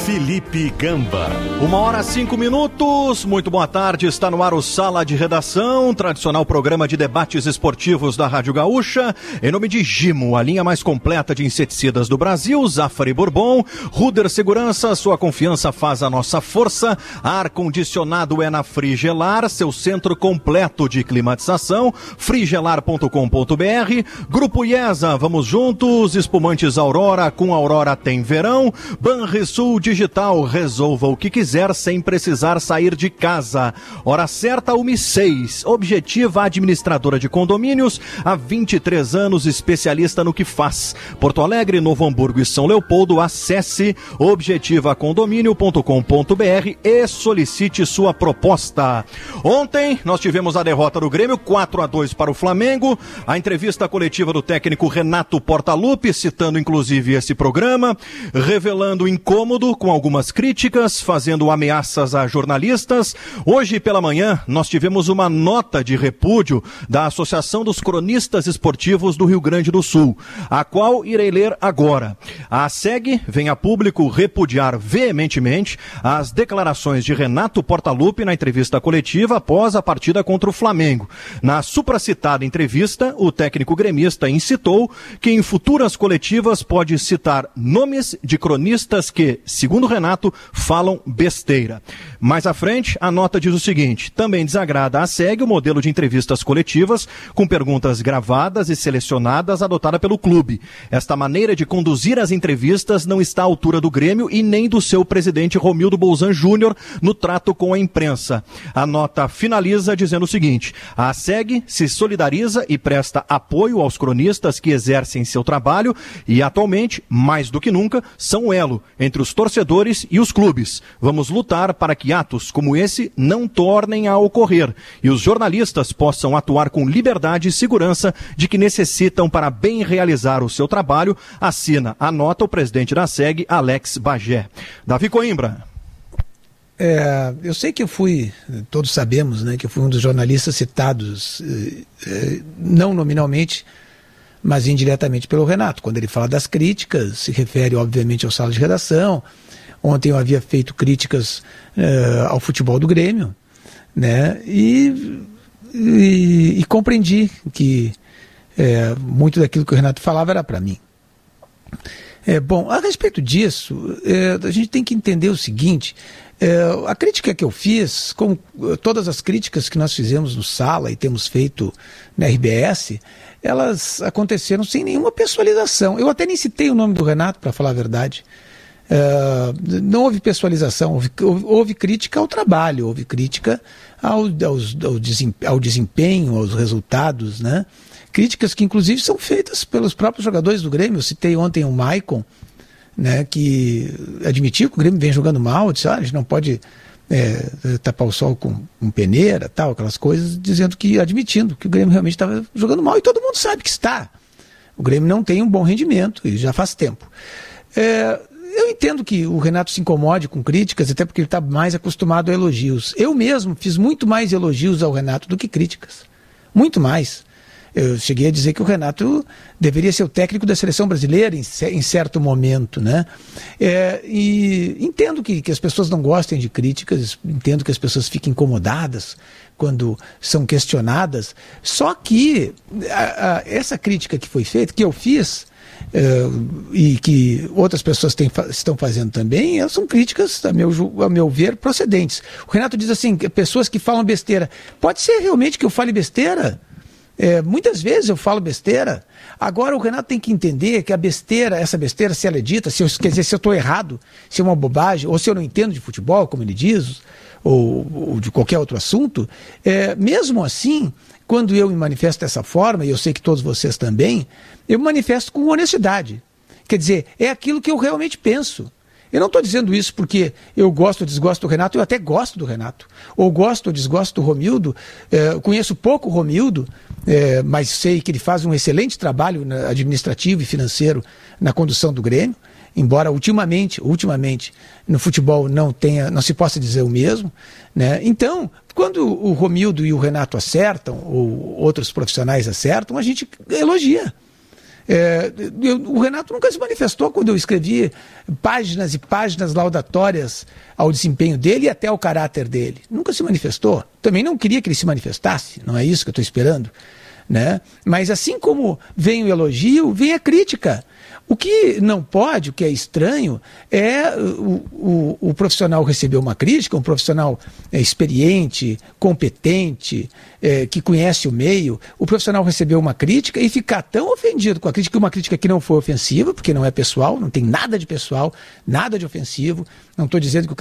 Felipe Gamba. 1h05, muito boa tarde, está no ar o Sala de Redação, tradicional programa de debates esportivos da Rádio Gaúcha, em nome de Gimo, a linha mais completa de inseticidas do Brasil, Zafari Bourbon, Ruder Segurança, sua confiança faz a nossa força, ar-condicionado é na Frigelar, seu centro completo de climatização, frigelar.com.br, Grupo IESA, vamos juntos, espumantes Aurora, com Aurora tem verão, Banrisul Digital, resolva o que quiser sem precisar sair de casa. Hora certa, 1h06. Objetiva administradora de condomínios, há 23 anos, especialista no que faz. Porto Alegre, Novo Hamburgo e São Leopoldo, acesse objetivacondomínio.com.br e solicite sua proposta. Ontem, nós tivemos a derrota do Grêmio, 4-2 para o Flamengo, a entrevista coletiva do técnico Renato Portaluppi, citando inclusive esse programa, revelando incômodo com algumas críticas, fazendo ameaças a jornalistas. Hoje pela manhã nós tivemos uma nota de repúdio da Associação dos Cronistas Esportivos do Rio Grande do Sul, a qual irei ler agora. A ASEG vem a público repudiar veementemente as declarações de Renato Portaluppi na entrevista coletiva após a partida contra o Flamengo. Na supracitada entrevista, o técnico gremista incitou que em futuras coletivas pode citar nomes de cronistas que, segundo Renato, falam besteira. Mais à frente, a nota diz o seguinte: também desagrada a ASEG o modelo de entrevistas coletivas com perguntas gravadas e selecionadas adotada pelo clube. Esta maneira de conduzir as entrevistas não está à altura do Grêmio e nem do seu presidente Romildo Bolzan Júnior no trato com a imprensa. A nota finaliza dizendo o seguinte: a ASEG se solidariza e presta apoio aos cronistas que exercem seu trabalho e atualmente, mais do que nunca, são um elo entre os torcedores e os clubes. Vamos lutar para que atos como esse não tornem a ocorrer e os jornalistas possam atuar com liberdade e segurança de que necessitam para bem realizar o seu trabalho, assina a nota o presidente da SEG, Alex Bagé. Davi Coimbra. Eu sei que eu fui, todos sabemos, né, que eu fui um dos jornalistas citados, não nominalmente, mas indiretamente pelo Renato. Quando ele fala das críticas, se refere obviamente ao Sala de Redação. Ontem eu havia feito críticas ao futebol do Grêmio, né? E compreendi que muito daquilo que o Renato falava era para mim. Bom, a respeito disso, a gente tem que entender o seguinte: a crítica que eu fiz, como todas as críticas que nós fizemos no Sala e temos feito na RBS, elas aconteceram sem nenhuma pessoalização. Eu até nem citei o nome do Renato, para falar a verdade. Não houve pessoalização, houve crítica ao trabalho, houve crítica ao desempenho, aos resultados, né? Críticas que inclusive são feitas pelos próprios jogadores do Grêmio. Eu citei ontem o Maicon, né, que admitiu que o Grêmio vem jogando mal, disse, a gente não pode tapar o sol com peneira, tal, aquelas coisas, admitindo que o Grêmio realmente estava jogando mal, e todo mundo sabe que está. O Grêmio não tem um bom rendimento, e já faz tempo. Eu entendo que o Renato se incomode com críticas, até porque ele está mais acostumado a elogios. Eu mesmo fiz muito mais elogios ao Renato do que críticas. Muito mais. Eu cheguei a dizer que o Renato deveria ser o técnico da seleção brasileira em certo momento, né? E entendo que as pessoas não gostem de críticas, entendo que as pessoas fiquem incomodadas quando são questionadas, só que essa crítica que foi feita, que eu fiz, e que outras pessoas estão fazendo também, são críticas, a meu ver, procedentes. O Renato diz assim, pessoas que falam besteira. Pode ser realmente que eu fale besteira? Muitas vezes eu falo besteira. Agora o Renato tem que entender que essa besteira, se ela é dita, se eu estou errado, se é uma bobagem, ou se eu não entendo de futebol, como ele diz, ou de qualquer outro assunto, mesmo assim, quando eu me manifesto dessa forma, e eu sei que todos vocês também, eu me manifesto com honestidade. Quer dizer, é aquilo que eu realmente penso. Eu não estou dizendo isso porque eu gosto ou desgosto do Renato, eu até gosto do Renato. Ou gosto ou desgosto do Romildo, conheço pouco o Romildo, mas sei que ele faz um excelente trabalho administrativo e financeiro na condução do Grêmio, embora ultimamente no futebol não se possa dizer o mesmo, né? Então, quando o Romildo e o Renato acertam, ou outros profissionais acertam, a gente elogia. O Renato nunca se manifestou quando eu escrevi páginas e páginas laudatórias ao desempenho dele e até ao caráter dele. Nunca se manifestou. Também não queria que ele se manifestasse, não é isso que eu estou esperando, né? Mas assim como vem o elogio, vem a crítica. O que não pode, o que é estranho, é o profissional receber uma crítica, um profissional experiente, competente, que conhece o meio, o profissional receber uma crítica e ficar tão ofendido com a crítica, uma crítica que não foi ofensiva, porque não é pessoal, não tem nada de pessoal, nada de ofensivo. Não estou dizendo que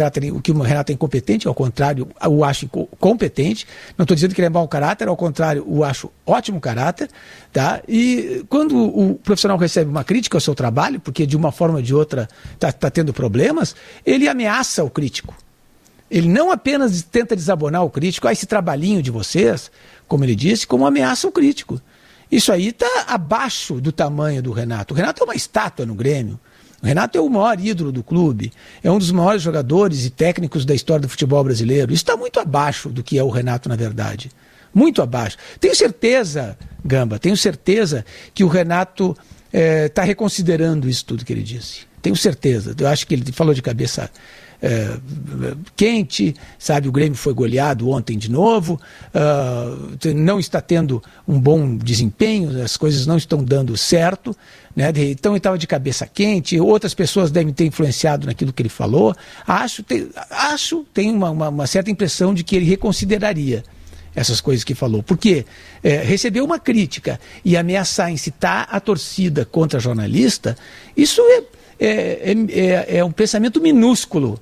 o Renato é incompetente, ao contrário, o acho competente. Não estou dizendo que ele é mau caráter, ao contrário, o acho ótimo caráter. Tá? E quando o profissional recebe uma crítica ao seu trabalho, porque de uma forma ou de outra está tendo problemas, ele ameaça o crítico. Ele não apenas tenta desabonar o crítico, esse trabalhinho de vocês, como ele disse, como ameaça o crítico. Isso aí está abaixo do tamanho do Renato. O Renato é uma estátua no Grêmio. O Renato é o maior ídolo do clube, é um dos maiores jogadores e técnicos da história do futebol brasileiro. Isso está muito abaixo do que é o Renato, na verdade. Muito abaixo. Tenho certeza, Gamba, que o Renato está reconsiderando isso tudo que ele disse. Tenho certeza. Eu acho que ele falou de cabeça quente, sabe? O Grêmio foi goleado ontem de novo, não está tendo um bom desempenho, as coisas não estão dando certo, né? Então ele estava de cabeça quente, outras pessoas devem ter influenciado naquilo que ele falou. Tenho uma certa impressão de que ele reconsideraria essas coisas que falou, porque recebeu uma crítica e ameaçar, incitar a torcida contra jornalista, isso é um pensamento minúsculo,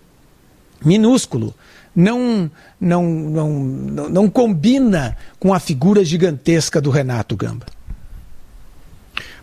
não combina com a figura gigantesca do Renato, Gamba.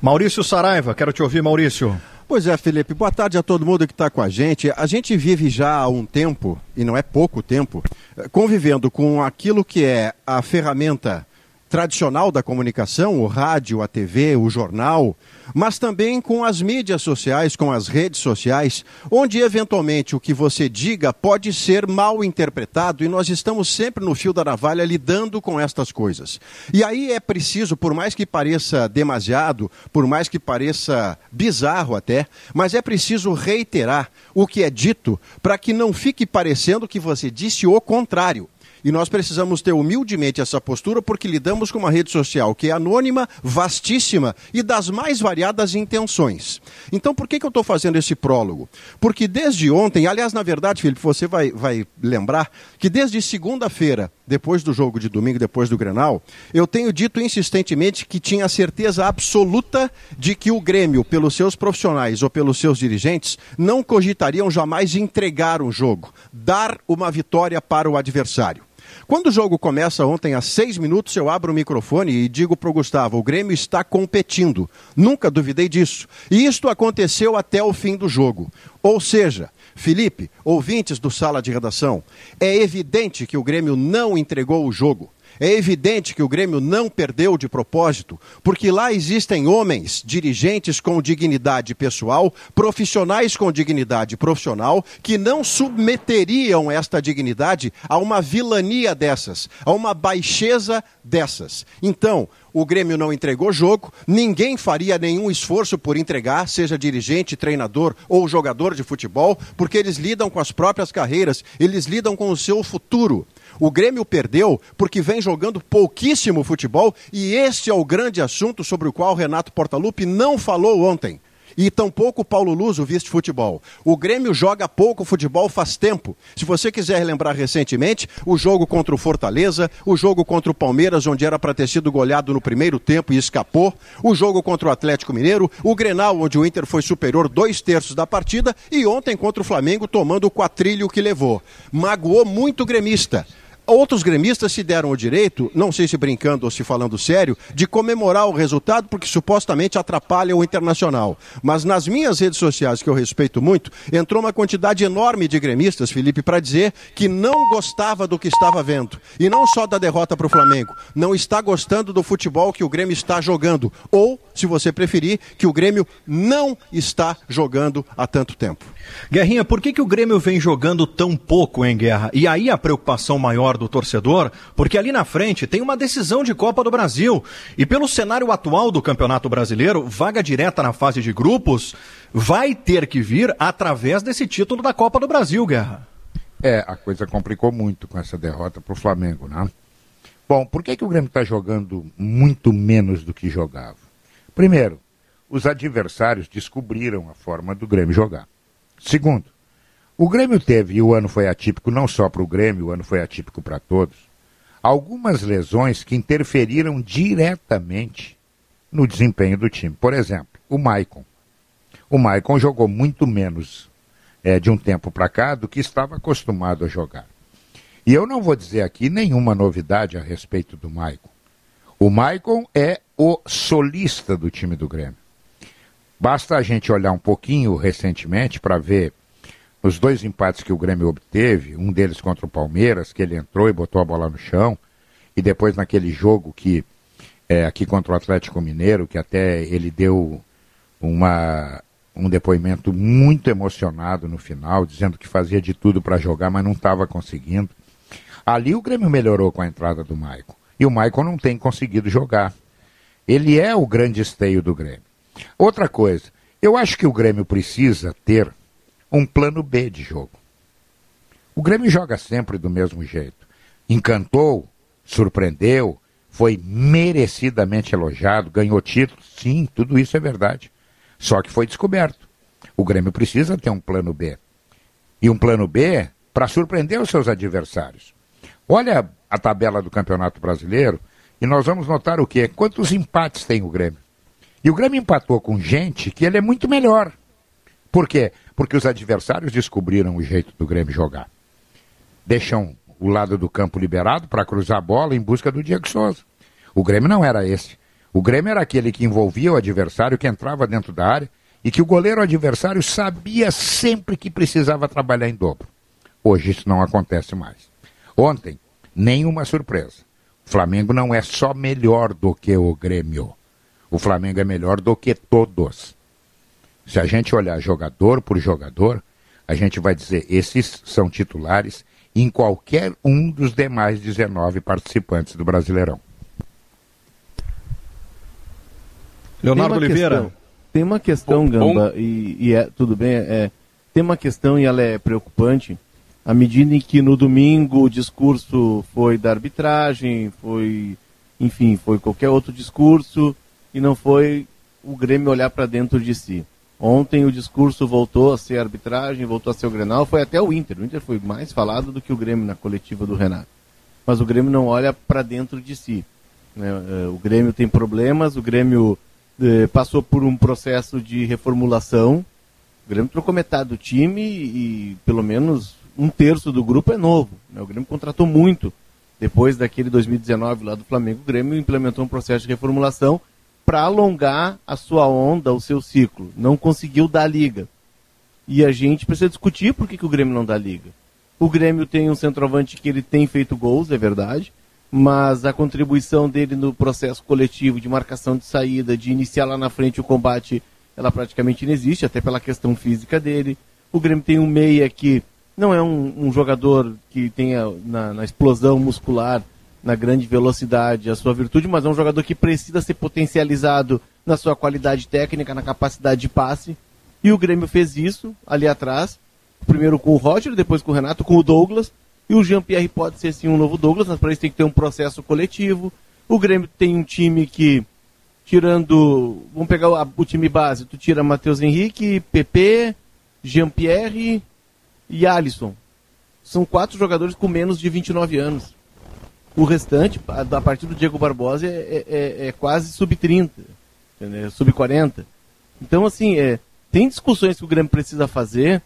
Maurício Saraiva, quero te ouvir, Maurício. Pois é, Felipe, boa tarde a todo mundo que está com a gente. A gente vive já há um tempo, e não é pouco tempo, convivendo com aquilo que é a ferramenta tradicional da comunicação, o rádio, a TV, o jornal, mas também com as mídias sociais, com as redes sociais, onde eventualmente o que você diga pode ser mal interpretado e nós estamos sempre no fio da navalha lidando com estas coisas. E aí é preciso, por mais que pareça demasiado, por mais que pareça bizarro até, mas é preciso reiterar o que é dito para que não fique parecendo que você disse o contrário. E nós precisamos ter humildemente essa postura porque lidamos com uma rede social que é anônima, vastíssima e das mais variadas intenções. Então por que eu estou fazendo esse prólogo? Porque desde ontem, aliás, na verdade, Felipe, você vai lembrar que desde segunda-feira, depois do jogo de domingo, depois do Grenal, eu tenho dito insistentemente que tinha certeza absoluta de que o Grêmio, pelos seus profissionais ou pelos seus dirigentes, não cogitariam jamais entregar um jogo, dar uma vitória para o adversário. Quando o jogo começa ontem, às 6 minutos, eu abro o microfone e digo para o Gustavo, o Grêmio está competindo. Nunca duvidei disso. E isto aconteceu até o fim do jogo. Ou seja, Felipe, ouvintes do Sala de Redação, é evidente que o Grêmio não entregou o jogo. É evidente que o Grêmio não perdeu de propósito, porque lá existem homens, dirigentes com dignidade pessoal, profissionais com dignidade profissional, que não submeteriam esta dignidade a uma vilania dessas, a uma baixeza dessas. Então, o Grêmio não entregou jogo, ninguém faria nenhum esforço por entregar, seja dirigente, treinador ou jogador de futebol, porque eles lidam com as próprias carreiras, eles lidam com o seu futuro. O Grêmio perdeu porque vem jogando pouquíssimo futebol e este é o grande assunto sobre o qual Renato Portaluppi não falou ontem. E tampouco Paulo Luz, o vice-futebol. O Grêmio joga pouco futebol faz tempo. Se você quiser relembrar recentemente, o jogo contra o Fortaleza, o jogo contra o Palmeiras, onde era para ter sido goleado no primeiro tempo e escapou, o jogo contra o Atlético Mineiro, o Grenal, onde o Inter foi superior 2/3 da partida, e ontem contra o Flamengo, tomando o quatrilho que levou. Magoou muito o gremista. Outros gremistas se deram o direito, não sei se brincando ou se falando sério, de comemorar o resultado porque supostamente atrapalha o Internacional. Mas nas minhas redes sociais, que eu respeito muito, entrou uma quantidade enorme de gremistas, Felipe, para dizer que não gostava do que estava vendo. E não só da derrota para o Flamengo, não está gostando do futebol que o Grêmio está jogando. Ou se você preferir, que o Grêmio não está jogando há tanto tempo. Guerrinha, por que o Grêmio vem jogando tão pouco, hein, Guerra? E aí a preocupação maior do torcedor, porque ali na frente tem uma decisão de Copa do Brasil. E pelo cenário atual do Campeonato Brasileiro, vaga direta na fase de grupos vai ter que vir através desse título da Copa do Brasil, Guerra. A coisa complicou muito com essa derrota para o Flamengo, né? Bom, por que o Grêmio está jogando muito menos do que jogava? Primeiro, os adversários descobriram a forma do Grêmio jogar. Segundo, o Grêmio teve, e o ano foi atípico não só para o Grêmio, o ano foi atípico para todos, algumas lesões que interferiram diretamente no desempenho do time. Por exemplo, o Maicon. O Maicon jogou muito menos de um tempo para cá do que estava acostumado a jogar. E eu não vou dizer aqui nenhuma novidade a respeito do Maicon. O Maicon é o solista do time do Grêmio. Basta a gente olhar um pouquinho recentemente para ver os 2 empates que o Grêmio obteve, um deles contra o Palmeiras, que ele entrou e botou a bola no chão, e depois naquele jogo que aqui contra o Atlético Mineiro, que até ele deu um depoimento muito emocionado no final, dizendo que fazia de tudo para jogar, mas não estava conseguindo. Ali o Grêmio melhorou com a entrada do Maicon. E o Maicon não tem conseguido jogar. Ele é o grande esteio do Grêmio. Outra coisa, eu acho que o Grêmio precisa ter um plano B de jogo. O Grêmio joga sempre do mesmo jeito. Encantou, surpreendeu, foi merecidamente elogiado, ganhou títulos. Sim, tudo isso é verdade. Só que foi descoberto. O Grêmio precisa ter um plano B. E um plano B para surpreender os seus adversários. Olha a tabela do Campeonato Brasileiro e nós vamos notar o quê? Quantos empates tem o Grêmio? E o Grêmio empatou com gente que ele é muito melhor. Por quê? Porque os adversários descobriram o jeito do Grêmio jogar. Deixam o lado do campo liberado para cruzar a bola em busca do Diego Souza. O Grêmio não era esse. O Grêmio era aquele que envolvia o adversário, que entrava dentro da área e que o goleiro adversário sabia sempre que precisava trabalhar em dobro. Hoje isso não acontece mais. Ontem, nenhuma surpresa. O Flamengo não é só melhor do que o Grêmio. O Flamengo é melhor do que todos. Se a gente olhar jogador por jogador, a gente vai dizer, esses são titulares em qualquer um dos demais 19 participantes do Brasileirão. Leonardo Oliveira. Tem uma questão, Gamba, tudo bem, tem uma questão e ela é preocupante, à medida em que no domingo o discurso foi da arbitragem, foi qualquer outro discurso, e não foi o Grêmio olhar para dentro de si. Ontem o discurso voltou a ser arbitragem, voltou a ser o Grenal, foi até o Inter. O Inter foi mais falado do que o Grêmio na coletiva do Renato. Mas o Grêmio não olha para dentro de si. Né? O Grêmio tem problemas, o Grêmio passou por um processo de reformulação. O Grêmio trocou metade do time e pelo menos um terço do grupo é novo. Né? O Grêmio contratou muito. Depois daquele 2019 lá do Flamengo, o Grêmio implementou um processo de reformulação para alongar a sua onda, o seu ciclo. Não conseguiu dar liga. E a gente precisa discutir por que o Grêmio não dá liga. O Grêmio tem um centroavante que ele tem feito gols, é verdade, mas a contribuição dele no processo coletivo de marcação de saída, de iniciar lá na frente o combate, ela praticamente não existe, até pela questão física dele. O Grêmio tem um meia que não é um jogador que tenha na explosão muscular, na grande velocidade, a sua virtude, mas é um jogador que precisa ser potencializado na sua qualidade técnica, na capacidade de passe. E o Grêmio fez isso ali atrás, primeiro com o Roger, depois com o Renato, com o Douglas. E o Jean-Pierre pode ser sim um novo Douglas, mas para isso tem que ter um processo coletivo. O Grêmio tem um time que, tirando, vamos pegar o time base, tu tira Matheus Henrique, PP, Jean-Pierre e Alisson. São 4 jogadores com menos de 29 anos. O restante, a partir do Diego Barbosa, é quase sub-30, sub-40. Então, assim, tem discussões que o Grêmio precisa fazer,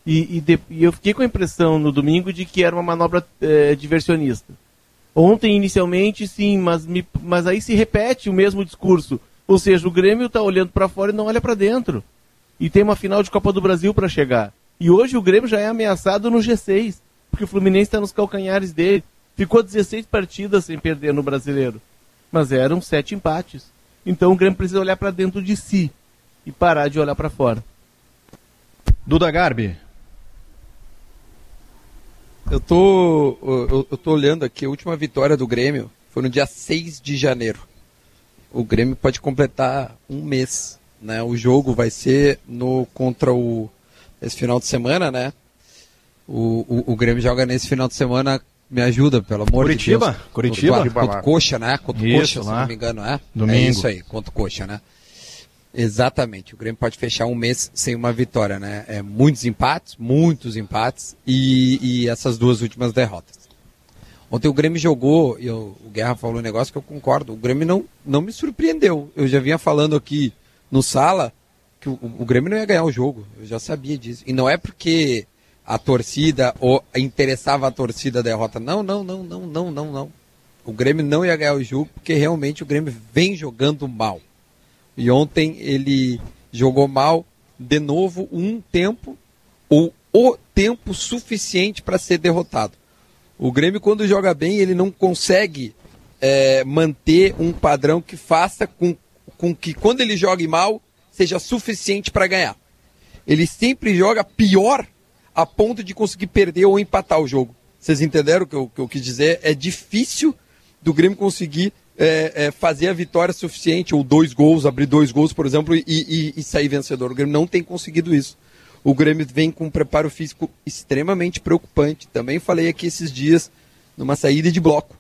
e eu fiquei com a impressão no domingo de que era uma manobra diversionista. Ontem, inicialmente, sim, mas aí se repete o mesmo discurso. Ou seja, o Grêmio está olhando para fora e não olha para dentro. E tem uma final de Copa do Brasil para chegar. E hoje o Grêmio já é ameaçado no G6, porque o Fluminense está nos calcanhares dele. Ficou 16 partidas sem perder no Brasileiro, mas eram 7 empates. Então o Grêmio precisa olhar para dentro de si e parar de olhar para fora. Duda Garbi. Eu tô olhando aqui, a última vitória do Grêmio foi no dia 6 de janeiro. O Grêmio pode completar um mês, né? O jogo vai ser contra esse final de semana, né? O Grêmio joga nesse final de semana, me ajuda, pelo amor de Deus. Curitiba? Contra o Coxa, né? Contra o Coxa, se não me engano, é? Domingo. É isso aí, contra o Coxa, né? Exatamente, o Grêmio pode fechar um mês sem uma vitória, né? Muitos empates e essas duas últimas derrotas. Ontem o Grêmio jogou, e o Guerra falou um negócio que eu concordo, o Grêmio não me surpreendeu. Eu já vinha falando aqui no Sala que o Grêmio não ia ganhar o jogo, eu já sabia disso. E não é porque a torcida, ou interessava a torcida a derrota, não. O Grêmio não ia ganhar o jogo porque realmente o Grêmio vem jogando mal. E ontem ele jogou mal de novo um tempo, ou o tempo suficiente para ser derrotado. O Grêmio, quando joga bem, ele não consegue manter um padrão que faça com que quando ele jogue mal, seja suficiente para ganhar. Ele sempre joga pior a ponto de conseguir perder ou empatar o jogo. Vocês entenderam o que eu quis dizer? É difícil do Grêmio conseguir fazer a vitória suficiente, ou 2 gols, abrir 2 gols, por exemplo, e sair vencedor. O Grêmio não tem conseguido isso. O Grêmio vem com um preparo físico extremamente preocupante. Também falei aqui esses dias numa saída de bloco,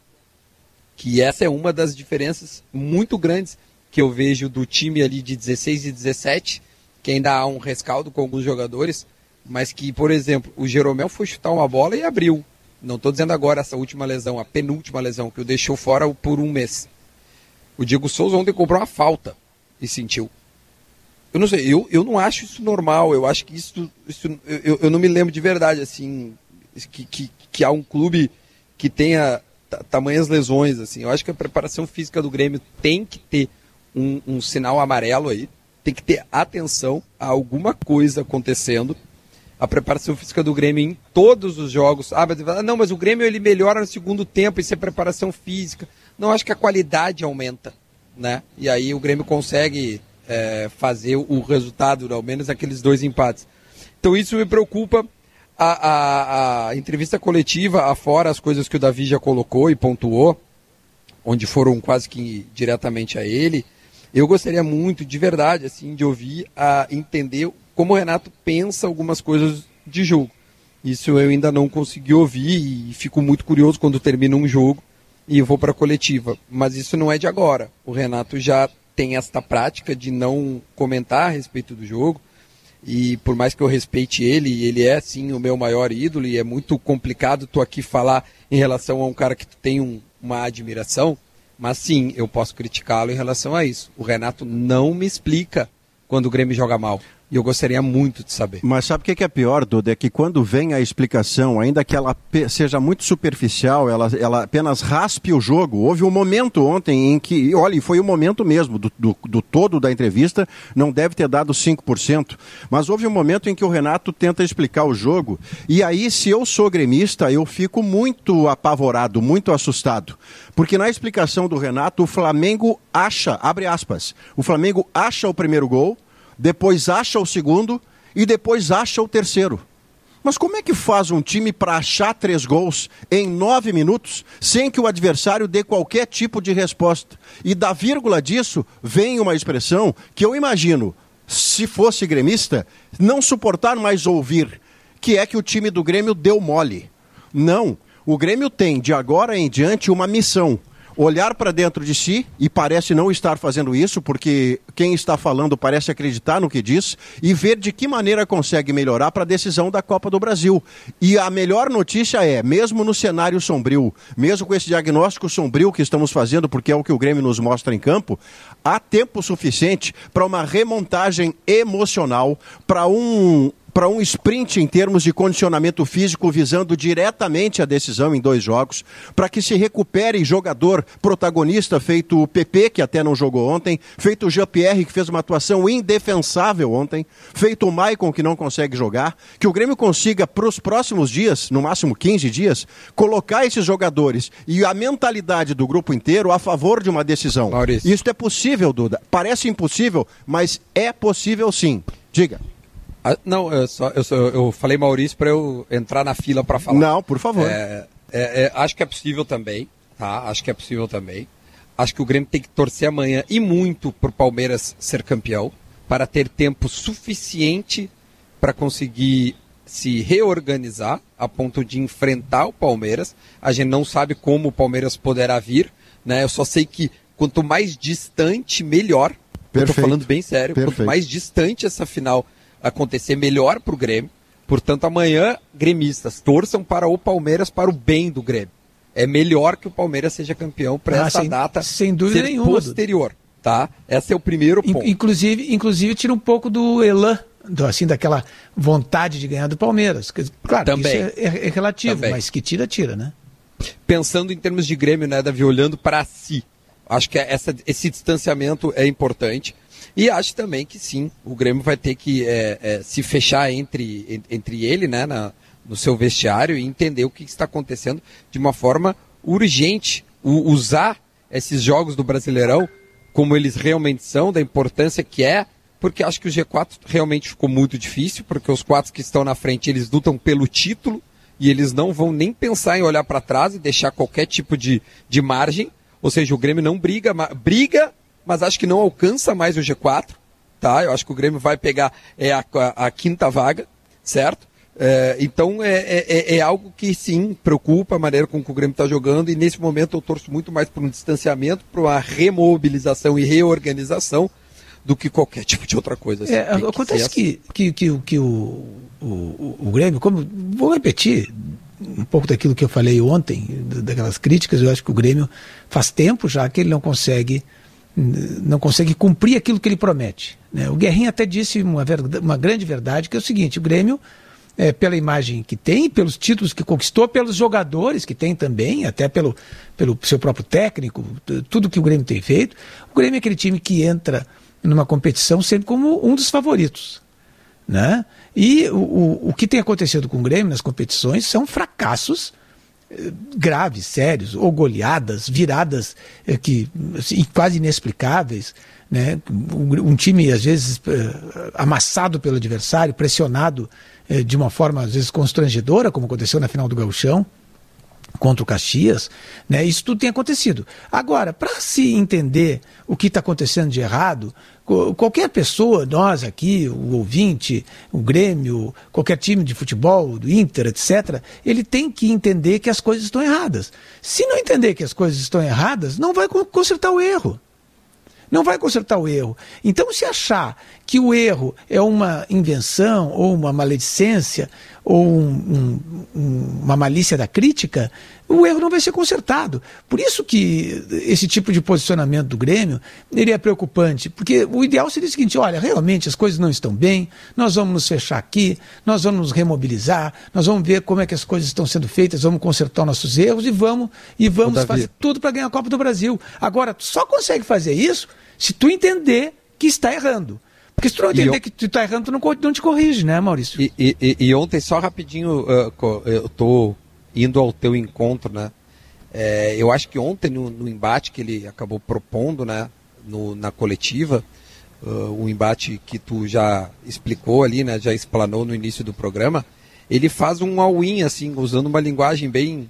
que essa é uma das diferenças muito grandes que eu vejo do time ali de 16 e 17, que ainda há um rescaldo com alguns jogadores, mas que, por exemplo, o Jeromel foi chutar uma bola e abriu. Não estou dizendo agora essa última lesão, a penúltima lesão, que o deixou fora por um mês. O Diego Souza ontem comprou uma falta e sentiu. Eu não sei, eu não acho isso normal, eu acho que isso eu não me lembro de verdade, assim, que há um clube que tenha tamanhas lesões, assim. Eu acho que a preparação física do Grêmio tem que ter um sinal amarelo aí, tem que ter atenção a alguma coisa acontecendo. A preparação física do Grêmio em todos os jogos. Mas o Grêmio ele melhora no segundo tempo, isso é preparação física. Não, acho que a qualidade aumenta, né? E aí o Grêmio consegue fazer o resultado, ao menos aqueles 2 empates. Então isso me preocupa. A entrevista coletiva, afora as coisas que o Davi já colocou e pontuou, onde foram quase que diretamente a ele, eu gostaria muito, de verdade, assim, de ouvir, entender como o Renato pensa algumas coisas de jogo. Isso eu ainda não consegui ouvir e fico muito curioso quando termina um jogo e eu vou para a coletiva. Mas isso não é de agora. O Renato já tem esta prática de não comentar a respeito do jogo. E por mais que eu respeite ele é sim o meu maior ídolo e é muito complicado tu aqui falar em relação a um cara que tu tem uma admiração, mas sim, eu posso criticá-lo em relação a isso. O Renato não me explica quando o Grêmio joga mal. E eu gostaria muito de saber. Mas sabe o que é pior, Duda? É que quando vem a explicação, ainda que ela seja muito superficial, ela apenas raspe o jogo. Houve um momento ontem em que, olha, foi o momento mesmo do todo da entrevista, não deve ter dado 5%, mas houve um momento em que o Renato tenta explicar o jogo, e aí, se eu sou gremista, eu fico muito apavorado, muito assustado. Porque na explicação do Renato, o Flamengo acha, abre aspas, o Flamengo acha o primeiro gol, depois acha o segundo e depois acha o terceiro. Mas como é que faz um time para achar 3 gols em 9 minutos sem que o adversário dê qualquer tipo de resposta? E da vírgula disso vem uma expressão que eu imagino, se fosse gremista, não suportar mais ouvir, que é que o time do Grêmio deu mole. Não, o Grêmio tem de agora em diante uma missão. Olhar para dentro de si, e parece não estar fazendo isso, porque quem está falando parece acreditar no que diz, e ver de que maneira consegue melhorar para a decisão da Copa do Brasil. E a melhor notícia é, mesmo no cenário sombrio, mesmo com esse diagnóstico sombrio que estamos fazendo, porque é o que o Grêmio nos mostra em campo, há tempo suficiente para uma remontagem emocional, para para um sprint em termos de condicionamento físico, visando diretamente a decisão em 2 jogos, para que se recupere jogador protagonista, feito o PP, que até não jogou ontem, feito o Jean-Pierre, que fez uma atuação indefensável ontem, feito o Maicon, que não consegue jogar, que o Grêmio consiga, para os próximos dias, no máximo 15 dias, colocar esses jogadores e a mentalidade do grupo inteiro a favor de uma decisão. Maurício. Isso é possível, Duda. Parece impossível, mas é possível sim. Diga. Não, eu falei Maurício para eu entrar na fila para falar. Não, por favor. Acho que é possível também, tá? Acho que é possível também. Acho que o Grêmio tem que torcer amanhã e muito pro Palmeiras ser campeão, para ter tempo suficiente para conseguir se reorganizar a ponto de enfrentar o Palmeiras. A gente não sabe como o Palmeiras poderá vir, né? Eu só sei que quanto mais distante, melhor. Eu tô falando bem sério. Perfeito. Quanto mais distante essa final acontecer, melhor pro Grêmio. Portanto, amanhã, gremistas, torçam para o Palmeiras, para o bem do Grêmio. É melhor que o Palmeiras seja campeão para essa data sem dúvida ser nenhuma, posterior, tá? Esse é o primeiro ponto. Inclusive tira um pouco do elan, daquela vontade de ganhar do Palmeiras. Claro, também. Isso é relativo, Também. mas que tira, né? Pensando em termos de Grêmio, né, Davi, olhando para si, acho que esse distanciamento é importante. E acho também que sim, o Grêmio vai ter que se fechar entre ele, né, no seu vestiário e entender o que está acontecendo de uma forma urgente. Usar esses jogos do Brasileirão como eles realmente são, da importância que é, porque acho que o G4 realmente ficou muito difícil, porque os 4 que estão na frente, eles lutam pelo título e eles não vão nem pensar em olhar para trás e deixar qualquer tipo de margem. Ou seja, o Grêmio não briga, mas acho que não alcança mais o G4, tá? Eu acho que o Grêmio vai pegar a 5ª vaga, certo? Então é algo que sim, preocupa a maneira com que o Grêmio está jogando, e nesse momento eu torço muito mais por um distanciamento, por uma remobilização e reorganização do que qualquer tipo de outra coisa. Assim. Acontece que o Grêmio, como vou repetir um pouco daquilo que eu falei ontem, daquelas críticas, eu acho que o Grêmio faz tempo já que ele não consegue cumprir aquilo que ele promete, né? O Guerrinha até disse uma grande verdade, que é o seguinte: o Grêmio, pela imagem que tem, pelos títulos que conquistou, pelos jogadores que tem também, até pelo seu próprio técnico, tudo que o Grêmio tem feito, o Grêmio é aquele time que entra numa competição sempre como um dos favoritos, né? E o que tem acontecido com o Grêmio nas competições são fracassos graves, sérios, ou goleadas, viradas quase inexplicáveis, né? Um time às vezes amassado pelo adversário, pressionado de uma forma às vezes constrangedora, como aconteceu na final do Gauchão contra o Caxias, né? Isso tudo tem acontecido. Agora, para se entender o que está acontecendo de errado, qualquer pessoa, nós aqui, o ouvinte, o Grêmio, qualquer time de futebol, do Inter, etc., ele tem que entender que as coisas estão erradas. Se não entender que as coisas estão erradas, não vai consertar o erro. Não vai consertar o erro. Então, se achar que o erro é uma invenção, ou uma maledicência, ou uma malícia da crítica, o erro não vai ser consertado. Por isso que esse tipo de posicionamento do Grêmio, ele é preocupante, porque o ideal seria o seguinte: olha, realmente as coisas não estão bem, nós vamos nos fechar aqui, nós vamos nos remobilizar, nós vamos ver como é que as coisas estão sendo feitas, vamos consertar os nossos erros e vamos fazer tudo para ganhar a Copa do Brasil. Agora, tu só consegue fazer isso se tu entender que está errando. Porque se tu não entender que tu está errando, tu não te corrige, né, Maurício? E ontem, só rapidinho, eu tô indo ao teu encontro, né? Eu acho que ontem, no embate que ele acabou propondo, né, na coletiva, o embate que tu já explicou ali, né, já explanou no início do programa, ele faz um all-in, assim, usando uma linguagem bem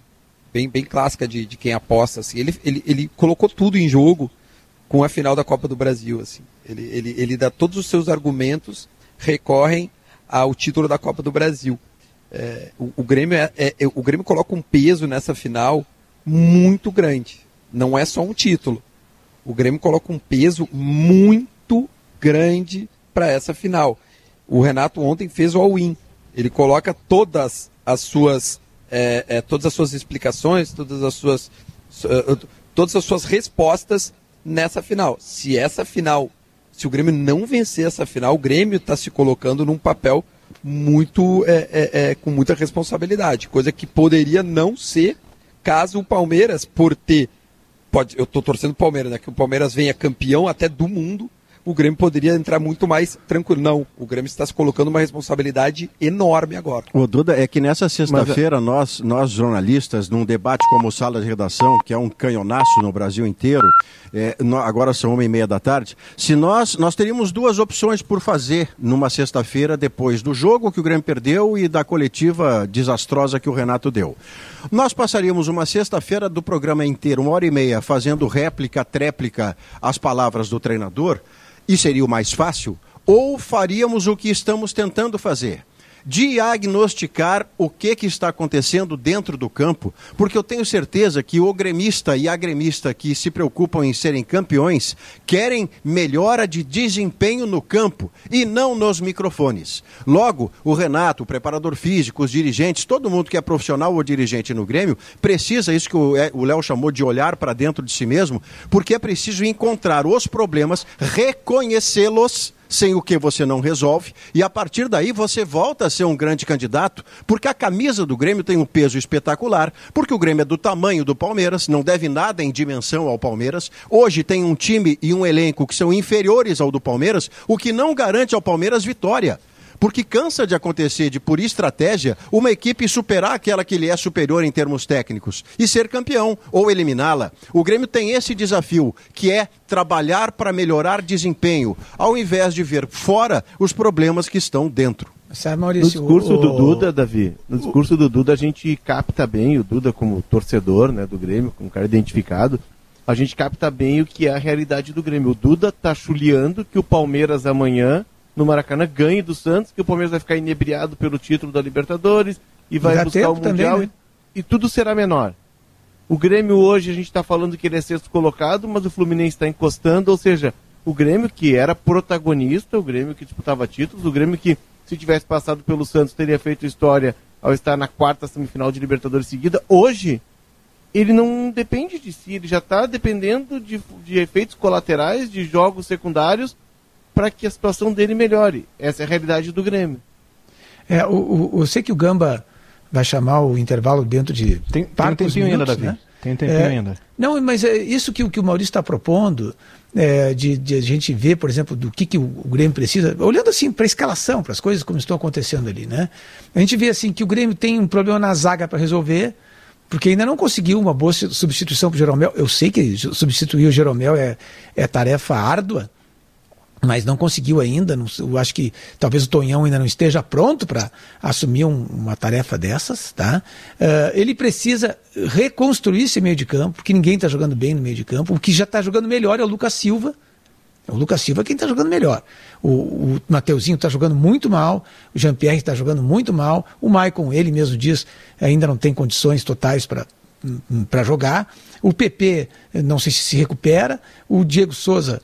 clássica de quem aposta, assim. Ele colocou tudo em jogo com a final da Copa do Brasil, assim. Ele dá todos os seus argumentos, recorrem ao título da Copa do Brasil. O Grêmio coloca um peso nessa final muito grande. Não é só um título. O Grêmio coloca um peso muito grande para essa final. O Renato ontem fez o all-in. Ele coloca todas as suas explicações, todas as suas respostas nessa final. Se o Grêmio não vencer essa final, o Grêmio está se colocando num papel muito com muita responsabilidade, coisa que poderia não ser caso o Palmeiras, por ter... eu estou torcendo o Palmeiras, né? Que o Palmeiras venha campeão até do mundo, o Grêmio poderia entrar muito mais tranquilo. Não, o Grêmio está se colocando uma responsabilidade enorme agora. O Duda, é que nessa sexta-feira nós jornalistas, num debate como Sala de Redação, que é um canhonaço no Brasil inteiro, agora são 13h30, se nós teríamos duas opções por fazer numa sexta-feira depois do jogo que o Grêmio perdeu e da coletiva desastrosa que o Renato deu. Nós passaríamos uma sexta-feira do programa inteiro, 1h30, fazendo réplica, tréplica às palavras do treinador, e seria o mais fácil, ou faríamos o que estamos tentando fazer, diagnosticar o que está acontecendo dentro do campo, porque eu tenho certeza que o gremista e a gremista que se preocupam em serem campeões querem melhora de desempenho no campo e não nos microfones. Logo, o Renato, o preparador físico, os dirigentes, todo mundo que é profissional ou dirigente no Grêmio, precisa, isso que o Léo chamou de olhar para dentro de si mesmo, porque é preciso encontrar os problemas, reconhecê-los, sem o que você não resolve, e a partir daí você volta a ser um grande candidato, porque a camisa do Grêmio tem um peso espetacular, porque o Grêmio é do tamanho do Palmeiras, não deve nada em dimensão ao Palmeiras, hoje tem um time e um elenco que são inferiores ao do Palmeiras, o que não garante ao Palmeiras vitória. Porque cansa de acontecer, de por estratégia, uma equipe superar aquela que lhe é superior em termos técnicos e ser campeão ou eliminá-la. O Grêmio tem esse desafio, que é trabalhar para melhorar desempenho, ao invés de ver fora os problemas que estão dentro. Sabe, Maurício, no discurso do Duda, Davi, no discurso do Duda a gente capta bem, o Duda como torcedor, né, do Grêmio, como cara identificado, a gente capta bem o que é a realidade do Grêmio. O Duda tá chuleando que o Palmeiras amanhã no Maracanã ganhe do Santos, que o Palmeiras vai ficar inebriado pelo título da Libertadores e vai buscar o Mundial, também, né? e tudo será menor. O Grêmio hoje, a gente está falando que ele é sexto colocado, mas o Fluminense está encostando, ou seja, o Grêmio que era protagonista, o Grêmio que disputava títulos, o Grêmio que, se tivesse passado pelo Santos, teria feito história ao estar na quarta semifinal de Libertadores seguida, hoje ele não depende de si, ele já está dependendo de efeitos colaterais, de jogos secundários, para que a situação dele melhore. Essa é a realidade do Grêmio. Eu sei que o Gamba vai chamar o intervalo dentro de tem um tempinho ainda, Davi. Né? Tem um tempinho ainda. Não, mas é isso que o Maurício está propondo, de a gente ver, por exemplo, do que o Grêmio precisa, olhando assim para a escalação, para as coisas como estão acontecendo ali, né? A gente vê assim que o Grêmio tem um problema na zaga para resolver, porque ainda não conseguiu uma boa substituição para o Jeromel. Eu sei que substituir o Jeromel é tarefa árdua, mas não conseguiu ainda. Eu acho que talvez o Tonhão ainda não esteja pronto para assumir uma tarefa dessas, tá? Ele precisa reconstruir esse meio de campo, porque ninguém está jogando bem no meio de campo. O que já está jogando melhor é o Lucas Silva. O Lucas Silva é quem está jogando melhor. O Mateuzinho está jogando muito mal, o Jean-Pierre está jogando muito mal, o Maicon, ele mesmo diz, ainda não tem condições totais para jogar. O PP, não sei se recupera. O Diego Souza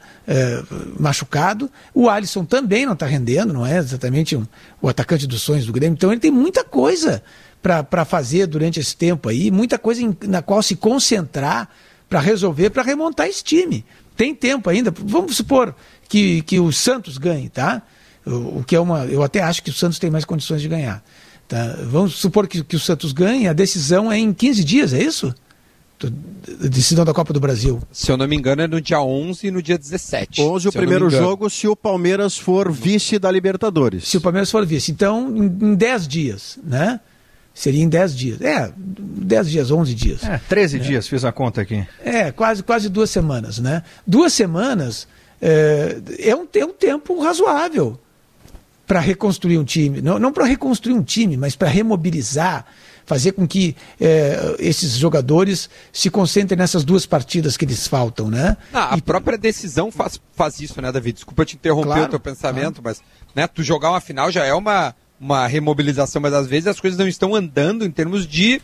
machucado. O Alisson também não está rendendo, não é exatamente o atacante dos sonhos do Grêmio. Então ele tem muita coisa para fazer durante esse tempo aí, muita coisa na qual se concentrar para resolver, para remontar esse time. Tem tempo ainda. Vamos supor que o Santos ganhe, tá? O que eu até acho que o Santos tem mais condições de ganhar. Tá? Vamos supor que o Santos ganhe, a decisão é em 15 dias, é isso? Decisão da Copa do Brasil. Se eu não me engano, é no dia 11 e no dia 17. 11 o primeiro jogo, se o Palmeiras for vice da Libertadores. Se o Palmeiras for vice. Então, em 10 dias, né? Seria em 10 dias. 10 dias, 11 dias. 13 dias, fiz a conta aqui. Quase 2 semanas, né? 2 semanas é um tempo razoável para reconstruir um time. Não para reconstruir um time, mas para remobilizar, fazer com que esses jogadores se concentrem nessas 2 partidas que lhes faltam, né? A própria decisão faz isso, né, David? Desculpa te interromper o teu pensamento, mas né, tu jogar uma final já é uma remobilização, mas às vezes as coisas não estão andando em termos de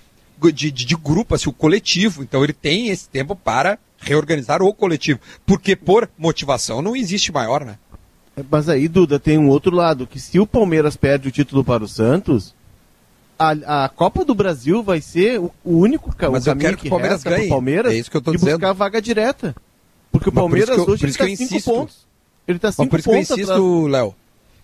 grupo, assim, o coletivo. Então ele tem esse tempo para reorganizar o coletivo, porque por motivação não existe maior, né? Mas aí, Duda, tem um outro lado, que se o Palmeiras perde o título para o Santos, a Copa do Brasil vai ser o único caminho que o Palmeiras ganhe. Palmeiras, é isso que eu tô dizendo. Buscar a vaga direta. Porque o Palmeiras hoje está 5 pontos. Ele está 5 pontos. Por isso que eu insisto, Léo,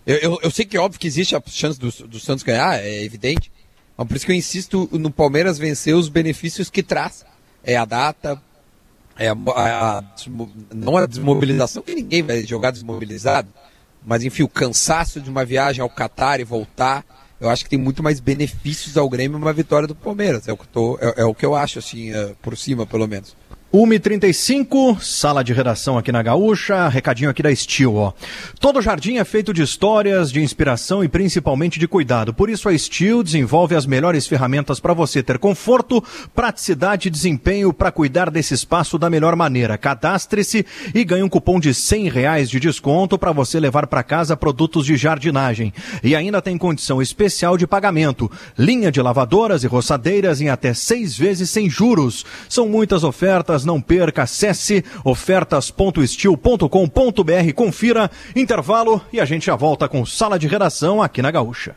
Eu sei que é óbvio que existe a chance do Santos ganhar, é evidente. Mas por isso que eu insisto no Palmeiras vencer os benefícios que traz. É a data, não a desmobilização, que ninguém vai jogar desmobilizado. Mas enfim, o cansaço de uma viagem ao Catar e voltar, eu acho que tem muito mais benefícios ao Grêmio uma vitória do Palmeiras. É o que eu acho, assim, por cima, pelo menos. 1h35, sala de redação aqui na Gaúcha, recadinho aqui da Steel, ó. Todo jardim é feito de histórias, de inspiração e principalmente de cuidado. Por isso a Steel desenvolve as melhores ferramentas para você ter conforto, praticidade e desempenho para cuidar desse espaço da melhor maneira. Cadastre-se e ganhe um cupom de R$100 de desconto para você levar para casa produtos de jardinagem. E ainda tem condição especial de pagamento. Linha de lavadoras e roçadeiras em até 6 vezes sem juros. São muitas ofertas. Não perca, acesse ofertas.steel.com.br, confira, intervalo e a gente já volta com sala de redação aqui na Gaúcha.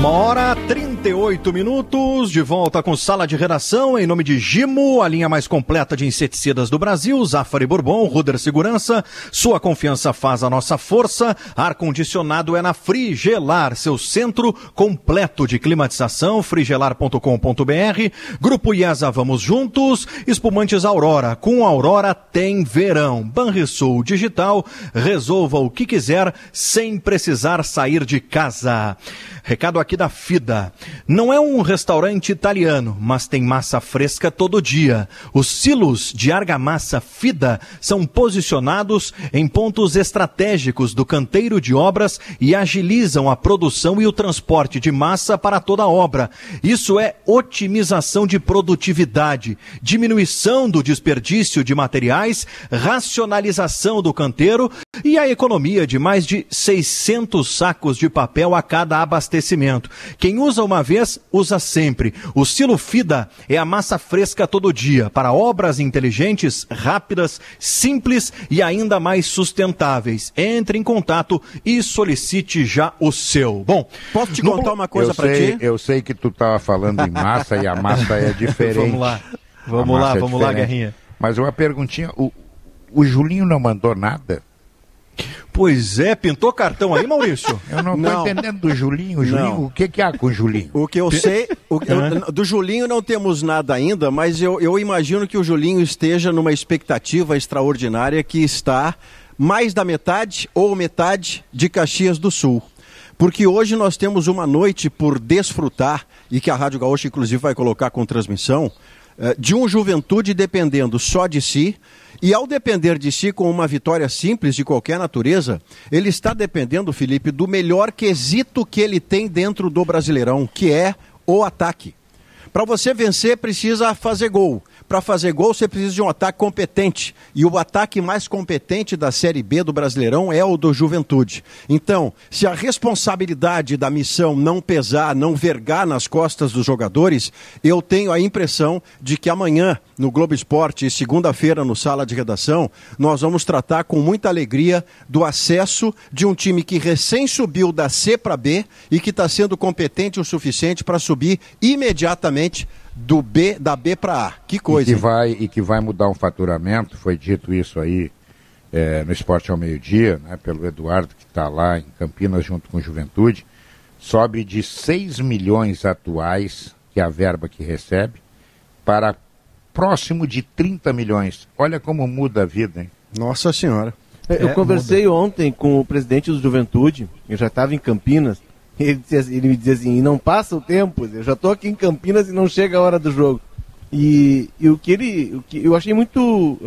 1h38, de volta com sala de redação em nome de Gimo, a linha mais completa de inseticidas do Brasil, Zafari Bourbon, Ruder Segurança, sua confiança faz a nossa força, ar-condicionado é na Frigelar, seu centro completo de climatização, frigelar.com.br, Grupo IESA, vamos juntos, espumantes Aurora, com Aurora tem verão, Banrisul Digital, resolva o que quiser sem precisar sair de casa. Recado aqui da Fida. Não é um restaurante italiano, mas tem massa fresca todo dia. Os silos de argamassa Fida são posicionados em pontos estratégicos do canteiro de obras e agilizam a produção e o transporte de massa para toda a obra. Isso é otimização de produtividade, diminuição do desperdício de materiais, racionalização do canteiro e a economia de mais de 600 sacos de papel a cada abastecimento. Quem usa uma vez, usa sempre. O silo Fida é a massa fresca todo dia, para obras inteligentes, rápidas, simples e ainda mais sustentáveis. Entre em contato e solicite já o seu. Bom, posso te contar uma coisa para ti? Eu sei que tu estava falando em massa e a massa é diferente. Vamos lá, Guerrinha. Mas uma perguntinha, o Julinho não mandou nada? Pois é, pintou cartão aí, Maurício? Eu não estou entendendo do Julinho. O que há com o Julinho? O que eu sei, do Julinho não temos nada ainda, mas eu imagino que o Julinho esteja numa expectativa extraordinária que está mais da metade ou metade de Caxias do Sul. Porque hoje nós temos uma noite por desfrutar, e que a Rádio Gaúcha inclusive vai colocar com transmissão, de um Juventude dependendo só de si. E ao depender de si com uma vitória simples de qualquer natureza, ele está dependendo, Felipe, do melhor quesito que ele tem dentro do Brasileirão, que é o ataque. Para você vencer, precisa fazer gol. Para fazer gol, você precisa de um ataque competente. E o ataque mais competente da Série B do Brasileirão é o do Juventude. Então, se a responsabilidade da missão não pesar, não vergar nas costas dos jogadores, eu tenho a impressão de que amanhã, no Globo Esporte, e segunda-feira no Sala de Redação, nós vamos tratar com muita alegria do acesso de um time que recém subiu da C para B e que está sendo competente o suficiente para subir imediatamente da B para A. Que coisa. E que vai mudar um faturamento, foi dito isso aí no Esporte ao Meio-Dia, né, pelo Eduardo, que está lá em Campinas junto com Juventude, sobe de 6 milhões atuais, que é a verba que recebe, para próximo de 30 milhões. Olha como muda a vida, hein? Nossa Senhora. Eu conversei ontem com o presidente do Juventude, eu já estava em Campinas. Ele me dizia assim, não passa o tempo, eu já estou aqui em Campinas e não chega a hora do jogo. E o que eu achei muito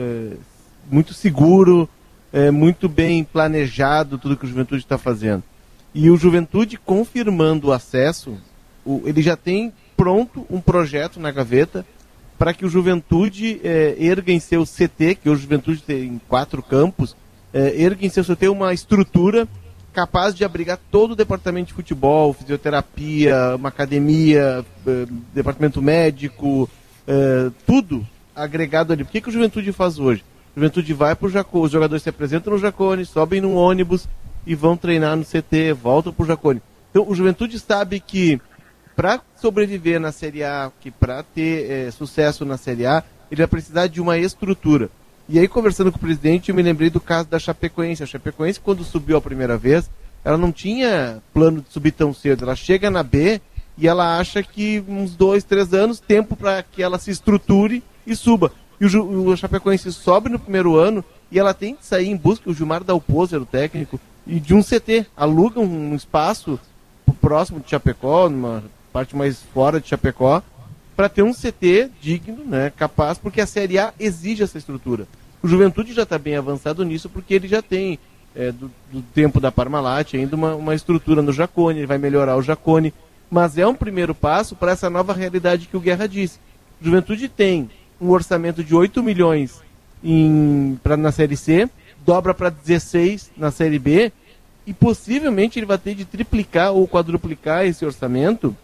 seguro, muito bem planejado tudo que o Juventude está fazendo. E o Juventude confirmando o acesso, ele já tem pronto um projeto na gaveta para que o Juventude erga em seu CT, que o Juventude tem 4 campos, erga em seu CT uma estrutura capaz de abrigar todo o departamento de futebol, fisioterapia, uma academia, departamento médico, tudo agregado ali. O que o Juventude faz hoje? O Juventude vai para o Jacone, os jogadores se apresentam no Jacone, sobem num ônibus e vão treinar no CT, voltam para o Jacone. Então o Juventude sabe que para sobreviver na Série A, que para ter sucesso na Série A, ele vai precisar de uma estrutura. E aí, conversando com o presidente, eu me lembrei do caso da Chapecoense. A Chapecoense, quando subiu a primeira vez, ela não tinha plano de subir tão cedo. Ela chega na B e ela acha que uns 2, 3 anos, tempo para que ela se estruture e suba. E o Chapecoense sobe no primeiro ano e ela tem que sair em busca, o Gilmar Dalpozo era o técnico, e de um CT, aluga um espaço próximo de Chapecó, numa parte mais fora de Chapecó, para ter um CT digno, né, capaz, porque a Série A exige essa estrutura. O Juventude já está bem avançado nisso, porque ele já tem, do tempo da Parmalat, ainda uma estrutura no Jacone, ele vai melhorar o Jacone, mas é um primeiro passo para essa nova realidade que o Guerra disse. O Juventude tem um orçamento de 8 milhões na Série C, dobra para 16 na Série B, e possivelmente ele vai ter de triplicar ou quadruplicar esse orçamento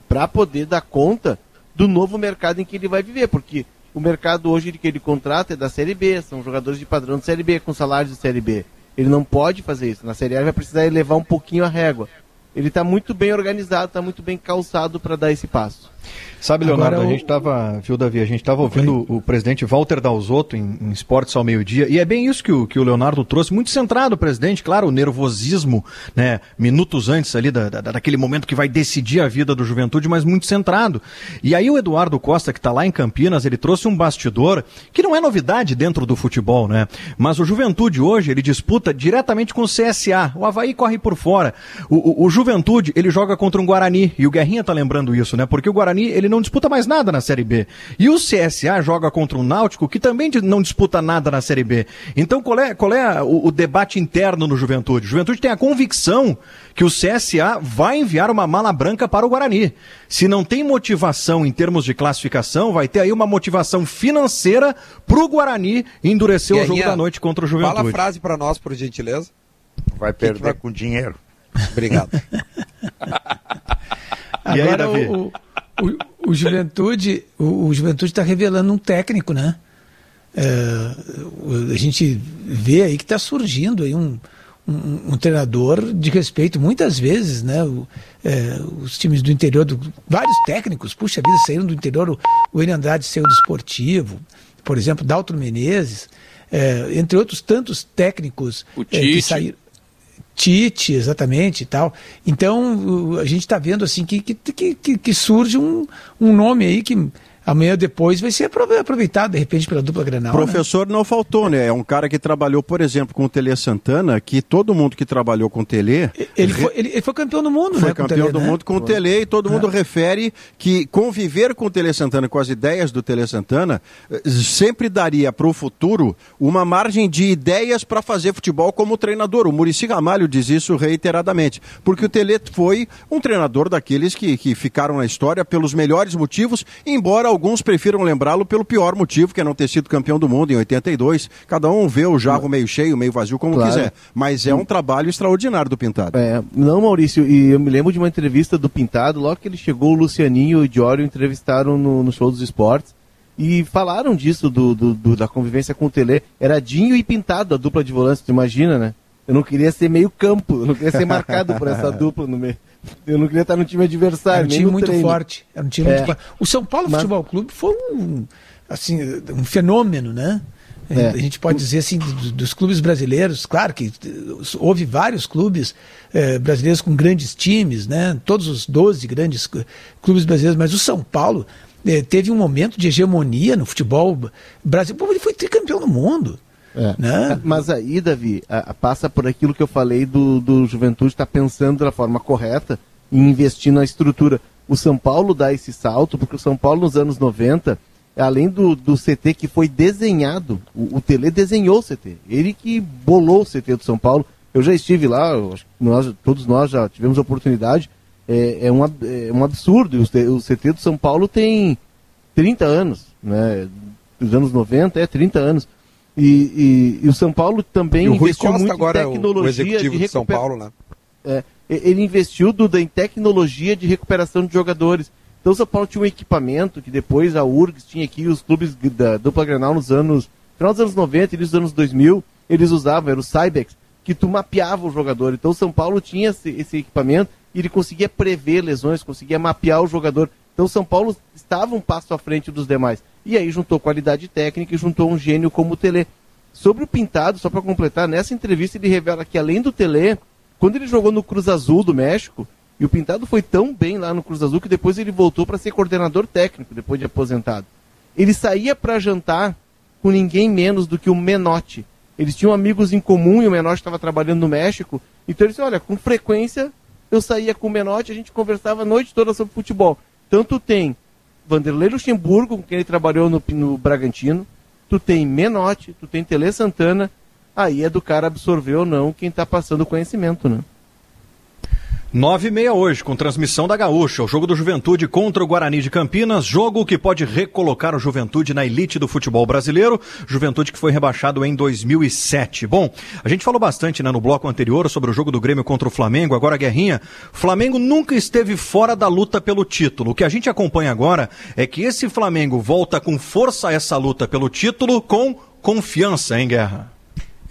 para poder dar conta do novo mercado em que ele vai viver, porque o mercado hoje que ele contrata é da Série B, são jogadores de padrão de Série B, com salários de Série B. Ele não pode fazer isso. Na Série A ele vai precisar elevar um pouquinho a régua. Ele está muito bem organizado, está muito bem calçado para dar esse passo. Sabe, Leonardo, a gente estava, viu, Davi, a gente estava ouvindo o presidente Walter Dalzotto em Esportes ao meio-dia, e é bem isso que o Leonardo trouxe, muito centrado o presidente, claro, o nervosismo, né, minutos antes ali daquele momento que vai decidir a vida do Juventude, mas muito centrado. E aí o Eduardo Costa, que está lá em Campinas, ele trouxe um bastidor, que não é novidade dentro do futebol, né, mas o Juventude hoje, ele disputa diretamente com o CSA, o Avaí corre por fora, o Juventude, ele joga contra um Guarani, e o Guerrinha tá lembrando isso, né, porque o Guarani, ele não disputa mais nada na Série B. E o CSA joga contra um Náutico que também não disputa nada na Série B. Então qual é o debate interno no Juventude? O Juventude tem a convicção que o CSA vai enviar uma mala branca para o Guarani. Se não tem motivação em termos de classificação, vai ter aí uma motivação financeira para o Guarani endurecer o jogo da noite contra o Juventude. Fala a frase para nós, por gentileza. Vai perder com dinheiro. Obrigado. E aí, Davi? O Juventude está revelando um técnico, né? A gente vê aí que está surgindo aí um treinador de respeito, muitas vezes, né? Os times do interior, vários técnicos, puxa vida, saíram do interior, o Enio Andrade saiu do Esportivo, por exemplo, Dalton Menezes, entre outros tantos técnicos que saíram. Tite, exatamente, e tal. Então, a gente está vendo assim que surge um nome aí que amanhã ou depois vai ser aproveitado, de repente, pela dupla Grenal. Professor, né? Não faltou, né? É um cara que trabalhou, por exemplo, com o Tele Santana, que todo mundo que trabalhou com o Tele... Ele foi campeão do mundo, foi né? Foi campeão do mundo com o Tele, e todo mundo refere que conviver com o Tele Santana, com as ideias do Tele Santana, sempre daria para o futuro uma margem de ideias para fazer futebol como treinador. O Muricy Ramalho diz isso reiteradamente, porque o Tele foi um treinador daqueles que ficaram na história pelos melhores motivos, embora alguns prefiram lembrá-lo pelo pior motivo, que é não ter sido campeão do mundo em 82. Cada um vê o jarro meio cheio, meio vazio, como quiser. Mas é um trabalho extraordinário do Pintado. Não, Maurício, e eu me lembro de uma entrevista do Pintado, logo que ele chegou, o Lucianinho e o Diório entrevistaram no Show dos Esportes, e falaram disso, da convivência com o Tele. Era Dinho e Pintado, a dupla de volantes, tu imagina, né? Eu não queria ser meio campo, eu não queria ser marcado por essa dupla no meio. Eu não queria estar no time adversário. Era um time muito forte. Era um time muito forte. O São Paulo Futebol Clube foi um fenômeno, né? A gente pode dizer assim, dos clubes brasileiros, claro que houve vários clubes brasileiros com grandes times, né? Todos os 12 grandes clubes brasileiros, mas o São Paulo teve um momento de hegemonia no futebol brasileiro. Ele foi tricampeão do mundo. Né? Mas aí, Davi, passa por aquilo que eu falei do Juventude estar pensando da forma correta e investir na estrutura. O São Paulo dá esse salto, porque o São Paulo nos anos 90, além do CT que foi desenhado, o Tele desenhou o CT, ele que bolou o CT do São Paulo. Eu já estive lá, todos nós já tivemos a oportunidade, é um absurdo. O CT do São Paulo tem 30 anos, né? Dos anos 90, 30 anos. E o São Paulo também investiu muito agora em tecnologia de São Paulo, né? Ele investiu em tecnologia de recuperação de jogadores. Então o São Paulo tinha um equipamento que depois a URGS tinha aqui, os clubes da dupla Grenal final dos anos 90, início dos anos 2000, eles usavam, era o Cybex, que tu mapeava o jogador. Então o São Paulo tinha esse equipamento e ele conseguia prever lesões, conseguia mapear o jogador. Então o São Paulo estava um passo à frente dos demais. E aí juntou qualidade técnica e juntou um gênio como o Tele. Sobre o Pintado, só para completar, nessa entrevista ele revela que além do Tele, Quando ele jogou no Cruz Azul do México, e o Pintado foi tão bem lá no Cruz Azul que depois ele voltou para ser coordenador técnico, depois de aposentado. Ele saía para jantar com ninguém menos do que o Menotti. Eles tinham amigos em comum e o Menotti estava trabalhando no México. Então ele disse, olha, com frequência eu saía com o Menotti, a gente conversava a noite toda sobre futebol. Tanto tem Vanderlei Luxemburgo, com quem ele trabalhou no Bragantino, tu tem Menotti, tu tem Tele Santana, aí é do cara absorver ou não quem está passando o conhecimento, né? 9h30 hoje, com transmissão da Gaúcha, o jogo do Juventude contra o Guarani de Campinas, jogo que pode recolocar o Juventude na elite do futebol brasileiro, Juventude que foi rebaixado em 2007. Bom, a gente falou bastante, né, no bloco anterior sobre o jogo do Grêmio contra o Flamengo, agora Guerrinha, Flamengo nunca esteve fora da luta pelo título. O que a gente acompanha agora é que esse Flamengo volta com força a essa luta pelo título com confiança, hein, Guerra?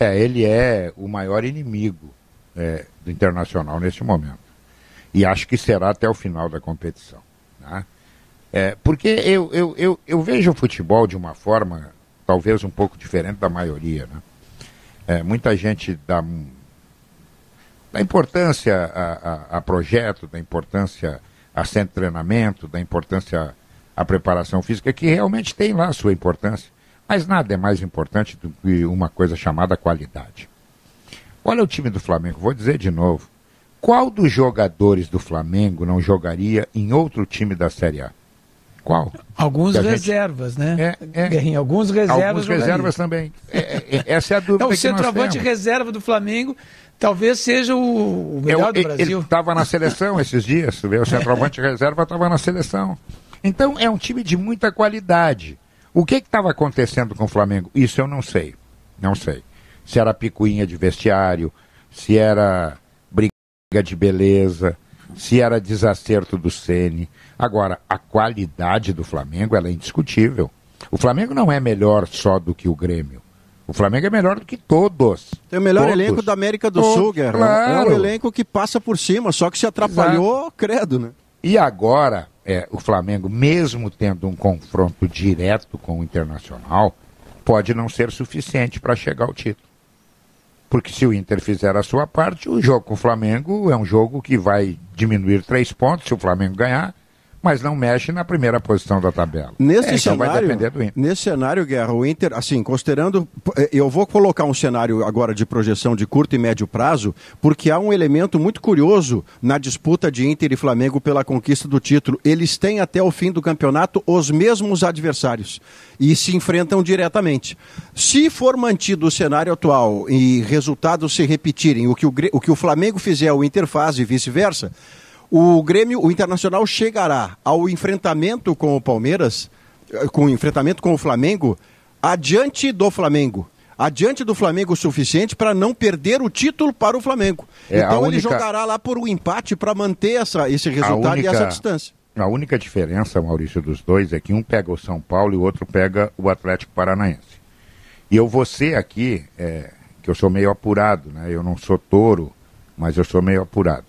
Ele é o maior inimigo do Internacional neste momento. E acho que será até o final da competição. Né? Porque eu vejo o futebol de uma forma, talvez um pouco diferente da maioria. Né? Muita gente dá importância a projeto, dá importância a centro de treinamento, dá importância à preparação física, que realmente tem lá a sua importância. Mas nada é mais importante do que uma coisa chamada qualidade. Olha o time do Flamengo, vou dizer de novo. Qual dos jogadores do Flamengo não jogaria em outro time da Série A? Qual? Alguns reservas, né? Guerrinha, alguns reservas. Alguns reservas também. Essa é a dúvida que nós temos. O centroavante reserva do Flamengo talvez seja o melhor do Brasil. Ele estava na seleção esses dias, o centroavante reserva estava na seleção. Então é um time de muita qualidade. O que estava acontecendo com o Flamengo? Isso eu não sei. Não sei. Se era picuinha de vestiário, se era briga de beleza, se era desacerto do Ceni. Agora, a qualidade do Flamengo ela é indiscutível. O Flamengo não é melhor só do que o Grêmio. O Flamengo é melhor do que todos. Tem o melhor elenco da América do Sul, Guerra. Claro. É um elenco que passa por cima, só que se atrapalhou, credo, né? E agora, o Flamengo, mesmo tendo um confronto direto com o Internacional, pode não ser suficiente para chegar ao título. Porque se o Inter fizer a sua parte, o jogo com o Flamengo é um jogo que vai diminuir 3 pontos se o Flamengo ganhar, mas não mexe na primeira posição da tabela. Nesse então vai depender do Inter. Nesse cenário, Guerra, o Inter, assim, considerando... Eu vou colocar um cenário agora de projeção de curto e médio prazo, porque há um elemento muito curioso na disputa de Inter e Flamengo pela conquista do título. Eles têm até o fim do campeonato os mesmos adversários e se enfrentam diretamente. Se for mantido o cenário atual e resultados se repetirem, o que o Flamengo fizer, o Inter faz e vice-versa, o Internacional chegará ao enfrentamento com o Palmeiras, com o enfrentamento com o Flamengo, adiante do Flamengo o suficiente para não perder o título para o Flamengo. Então ele jogará lá por um empate para manter esse resultado e essa distância. A única diferença, Maurício, dos dois é que um pega o São Paulo e o outro pega o Atlético Paranaense. E eu vou ser aqui, que eu sou meio apurado, né? Eu não sou touro, mas eu sou meio apurado.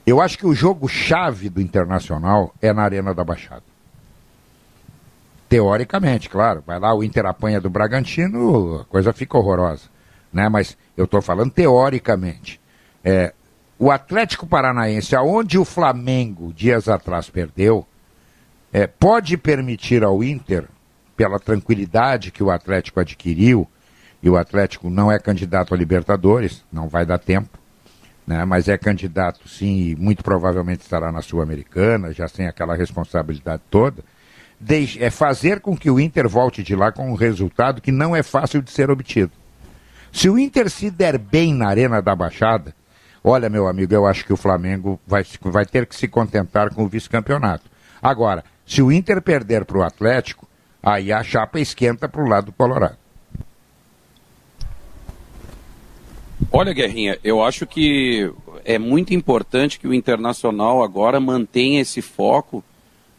Eu acho que o jogo-chave do Internacional é na Arena da Baixada. Teoricamente, claro. Vai lá, o Inter apanha do Bragantino, a coisa fica horrorosa. Né? Mas eu estou falando teoricamente. O Atlético Paranaense, aonde o Flamengo dias atrás perdeu, pode permitir ao Inter, pela tranquilidade que o Atlético adquiriu, e o Atlético não é candidato a Libertadores, não vai dar tempo, né, mas é candidato sim e muito provavelmente estará na Sul-Americana, já sem aquela responsabilidade toda, fazer com que o Inter volte de lá com um resultado que não é fácil de ser obtido. Se o Inter se der bem na Arena da Baixada, olha, meu amigo, eu acho que o Flamengo vai ter que se contentar com o vice-campeonato. Agora, se o Inter perder para o Atlético, aí a chapa esquenta para o lado do Colorado. Olha, Guerrinha, eu acho que é muito importante que o Internacional agora mantenha esse foco,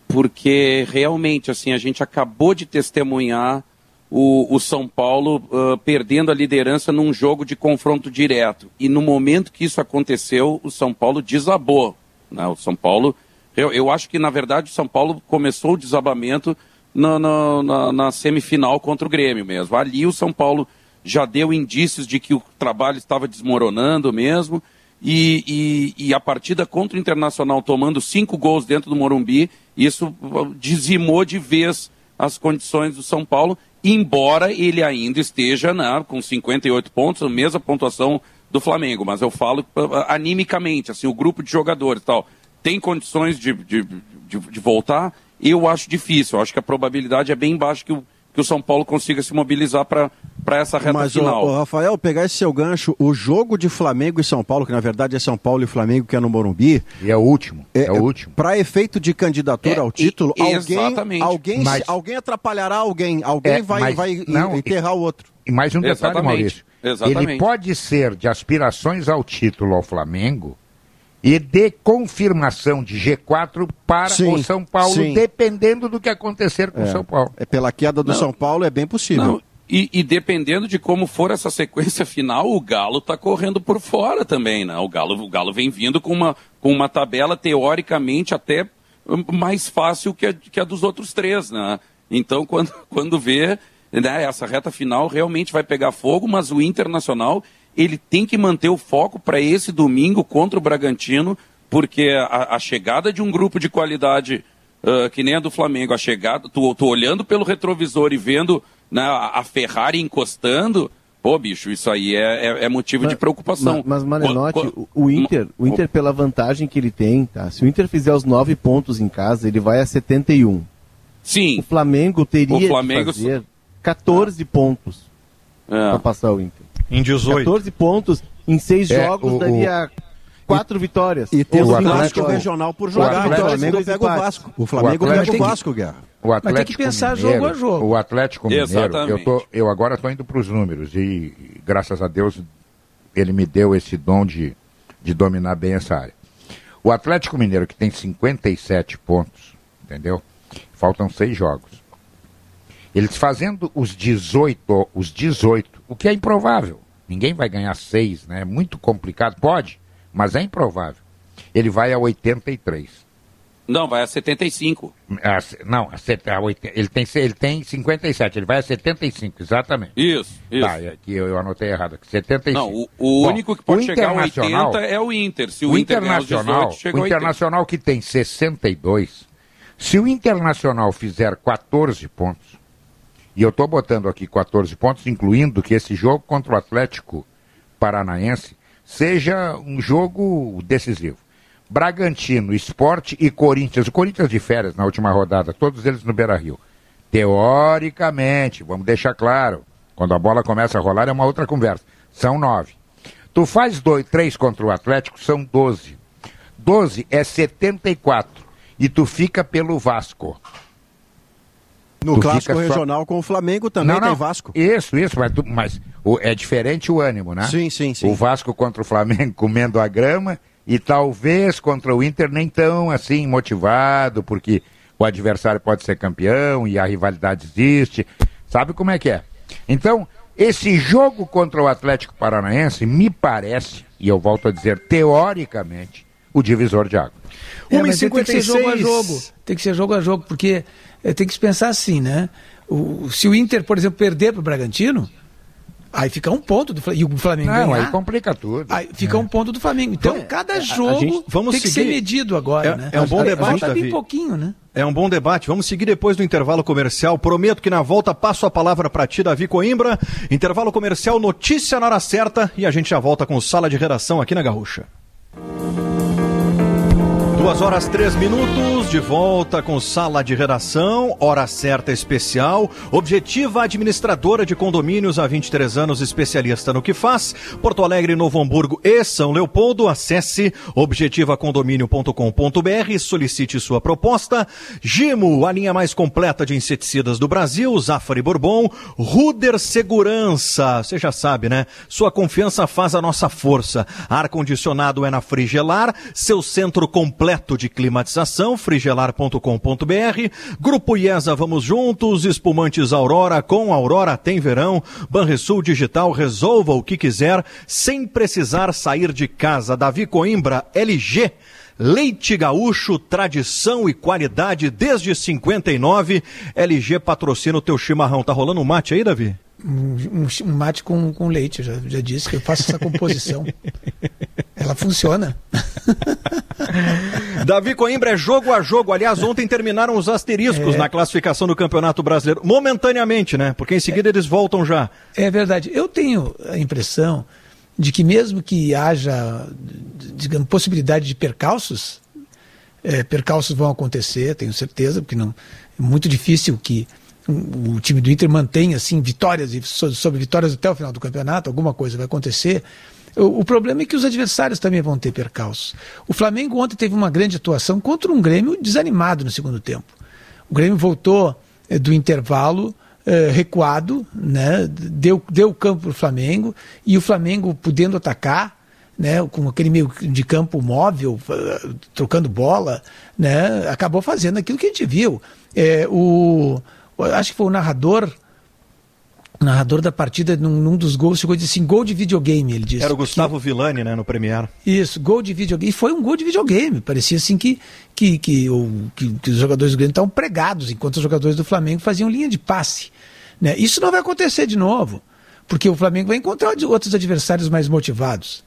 porque realmente, assim, a gente acabou de testemunhar o São Paulo perdendo a liderança num jogo de confronto direto. E no momento que isso aconteceu, o São Paulo desabou. Né? O São Paulo, eu acho que, na verdade, o São Paulo começou o desabamento na semifinal contra o Grêmio mesmo. Ali o São Paulo já deu indícios de que o trabalho estava desmoronando mesmo, e a partida contra o Internacional tomando 5 gols dentro do Morumbi, isso dizimou de vez as condições do São Paulo, embora ele ainda esteja com 58 pontos, a mesma pontuação do Flamengo, mas eu falo animicamente, assim, o grupo de jogadores e tal, tem condições de voltar? Eu acho difícil, eu acho que a probabilidade é bem baixa que o São Paulo consiga se mobilizar para essa reta final. Mas, Rafael, pegar esse seu gancho, o jogo de Flamengo e São Paulo, que na verdade é São Paulo e Flamengo, que é no Morumbi... E é o último, o último. Para efeito de candidatura ao título, alguém atrapalhará alguém vai enterrar o outro. E mais um detalhe, Maurício. Exatamente. Ele pode ser de aspirações ao título ao Flamengo e de confirmação de G4 para o São Paulo, dependendo do que acontecer com o São Paulo. Pela queda do São Paulo é bem possível. E dependendo de como for essa sequência final, o Galo está correndo por fora também, né? O Galo vem vindo com uma tabela teoricamente até mais fácil que a dos outros 3, né? Então, quando vê, né, essa reta final realmente vai pegar fogo, mas o Internacional, ele tem que manter o foco para esse domingo contra o Bragantino, porque a chegada de um grupo de qualidade que nem a do Flamengo, a chegada, tô olhando pelo retrovisor e vendo, né, a Ferrari encostando, pô, bicho, isso aí é motivo de preocupação. Mas Malenotti, o Inter pela vantagem que ele tem, tá? Se o Inter fizer os 9 pontos em casa, ele vai a 71. Sim. O Flamengo teria que fazer 14 pontos para passar o Inter. Em 18. 14 pontos em 6 jogos daria 4 vitórias. E tem o Atlético regional por jogar. O Flamengo pega o Vasco. O Flamengo pega o Vasco, Guerra. Mas tem que pensar jogo a jogo. O Atlético Mineiro, eu agora estou indo para os números e graças a Deus ele me deu esse dom de dominar bem essa área. O Atlético Mineiro, que tem 57 pontos, entendeu? Faltam 6 jogos. Eles fazendo os 18, o que é improvável. Ninguém vai ganhar 6, né? É muito complicado. Pode, mas é improvável. Ele vai a 83. Não, vai a 75. Ele tem 57, ele vai a 75, exatamente. Isso. Tá, aqui eu anotei errado. 75. Não, o único que pode chegar a 80 é o Inter. Se o Inter ganhar os 18, chega a 80. O Internacional que tem 62, se o Internacional fizer 14 pontos, e eu estou botando aqui 14 pontos, incluindo que esse jogo contra o Atlético Paranaense seja um jogo decisivo. Bragantino, Sport e Corinthians. O Corinthians de férias na última rodada, todos eles no Beira-Rio. Teoricamente, vamos deixar claro, quando a bola começa a rolar é uma outra conversa. São 9. Tu faz 3 contra o Atlético, são 12. 12 é 74. E tu fica pelo Vasco. No clássico regional com o Flamengo também tem Vasco. Isso, mas é diferente o ânimo, né? Sim. O Vasco contra o Flamengo comendo a grama e talvez contra o Inter nem tão assim motivado, porque o adversário pode ser campeão e a rivalidade existe. Sabe como é que é? Então, esse jogo contra o Atlético Paranaense me parece, e eu volto a dizer teoricamente, o divisor de água. Mas tem que ser jogo a jogo. Tem que ser jogo a jogo, porque tem que se pensar assim, né? Se o Inter, por exemplo, perder para o Bragantino, aí fica um ponto do Flamengo. E o Flamengo ganhar, aí complica tudo. Aí fica um ponto do Flamengo. Então, cada jogo tem que ser medido agora, né? É um bom debate, Davi. Bem pouquinho, né? É um bom debate. Vamos seguir depois do intervalo comercial. Prometo que na volta passo a palavra para ti, Davi Coimbra. Intervalo comercial, notícia na hora certa. E a gente já volta com Sala de Redação aqui na Gaúcha. 2h03, de volta com Sala de Redação, hora certa especial. Objetiva Administradora de Condomínios há 23 anos, especialista no que faz. Porto Alegre, Novo Hamburgo e São Leopoldo. Acesse objetivacondomínio.com.br e solicite sua proposta. Gimo, a linha mais completa de inseticidas do Brasil. Zafari Bourbon. Ruder Segurança, você já sabe, né? Sua confiança faz a nossa força. Ar-condicionado é na Frigelar, seu centro completo de climatização, frigelar.com.br. Grupo IESA, vamos juntos. Espumantes Aurora, com Aurora tem verão. Banrisul Digital, resolva o que quiser sem precisar sair de casa. Davi Coimbra, LG. Leite Gaúcho, tradição e qualidade desde 59. LG patrocina o teu chimarrão. Tá rolando um mate aí, Davi? Um mate com leite, já disse que eu faço essa composição. Ela funciona. Davi Coimbra, é jogo a jogo. Aliás, ontem terminaram os asteriscos na classificação do Campeonato Brasileiro. Momentaneamente, né? Porque em seguida eles voltam já. É verdade. Eu tenho a impressão de que mesmo que haja, digamos, possibilidade de percalços, percalços vão acontecer, tenho certeza, porque não, é muito difícil que o time do Inter mantenha assim, vitórias e sobre vitórias até o final do campeonato, alguma coisa vai acontecer. O problema é que os adversários também vão ter percalços. O Flamengo ontem teve uma grande atuação contra um Grêmio desanimado no segundo tempo. O Grêmio voltou do intervalo recuado, né? deu campo para o Flamengo, e o Flamengo podendo atacar, né? Com aquele meio de campo móvel, trocando bola, né? Acabou fazendo aquilo que a gente viu. Acho que foi o narrador da partida, num dos gols, chegou e disse assim, gol de videogame, ele disse. Era o Gustavo Villani, né, no Premier. Isso, gol de videogame. E foi um gol de videogame. Parecia assim que os jogadores do Grêmio estavam pregados, enquanto os jogadores do Flamengo faziam linha de passe. Né? Isso não vai acontecer de novo, porque o Flamengo vai encontrar outros adversários mais motivados.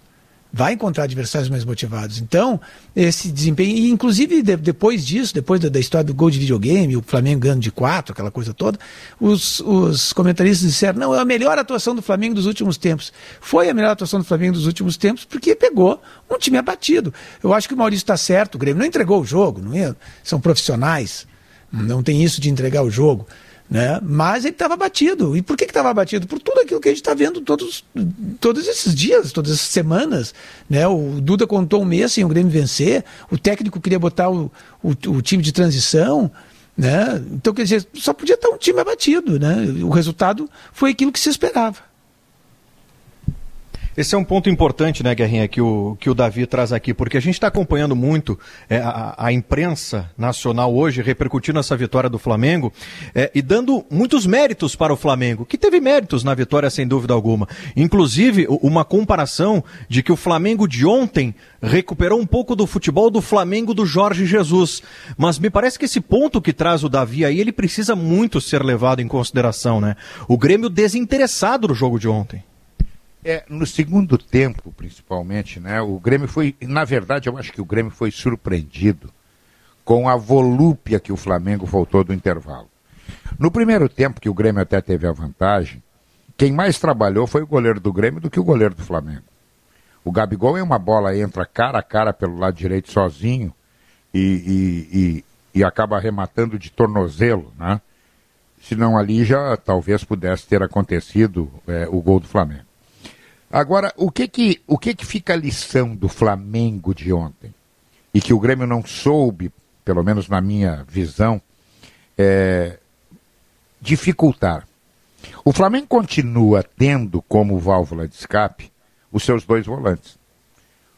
Então, esse desempenho, e inclusive depois disso, depois da história do gol de videogame, o Flamengo ganhando de 4, aquela coisa toda, os comentaristas disseram, não, é a melhor atuação do Flamengo dos últimos tempos. Foi a melhor atuação do Flamengo dos últimos tempos porque pegou um time abatido. Eu acho que o Maurício está certo, o Grêmio não entregou o jogo, são profissionais, não tem isso de entregar o jogo. Né? Mas ele estava abatido. E por que estava abatido? Por tudo aquilo que a gente está vendo todos esses dias, todas essas semanas. Né? O Duda contou um mês sem o Grêmio vencer, o técnico queria botar o time de transição. Né? Então, quer dizer, só podia estar um time abatido. Né? O resultado foi aquilo que se esperava. Esse é um ponto importante, né, Guerrinha, que o Davi traz aqui, porque a gente está acompanhando muito a imprensa nacional hoje repercutindo essa vitória do Flamengo e dando muitos méritos para o Flamengo, que teve méritos na vitória sem dúvida alguma. Inclusive, uma comparação de que o Flamengo de ontem recuperou um pouco do futebol do Flamengo do Jorge Jesus. Mas me parece que esse ponto que traz o Davi aí, ele precisa muito ser levado em consideração, né? O Grêmio desinteressado no jogo de ontem. No segundo tempo, principalmente, né, o Grêmio foi, na verdade, eu acho que o Grêmio foi surpreendido com a volúpia que o Flamengo voltou do intervalo. No primeiro tempo, que o Grêmio até teve a vantagem, quem mais trabalhou foi o goleiro do Grêmio do que o goleiro do Flamengo. O Gabigol, em uma bola, entra cara a cara pelo lado direito sozinho e acaba arrematando de tornozelo, né? Senão ali já talvez pudesse ter acontecido o gol do Flamengo. Agora, o que fica a lição do Flamengo de ontem? E que o Grêmio não soube, pelo menos na minha visão, dificultar. O Flamengo continua tendo como válvula de escape os seus dois volantes.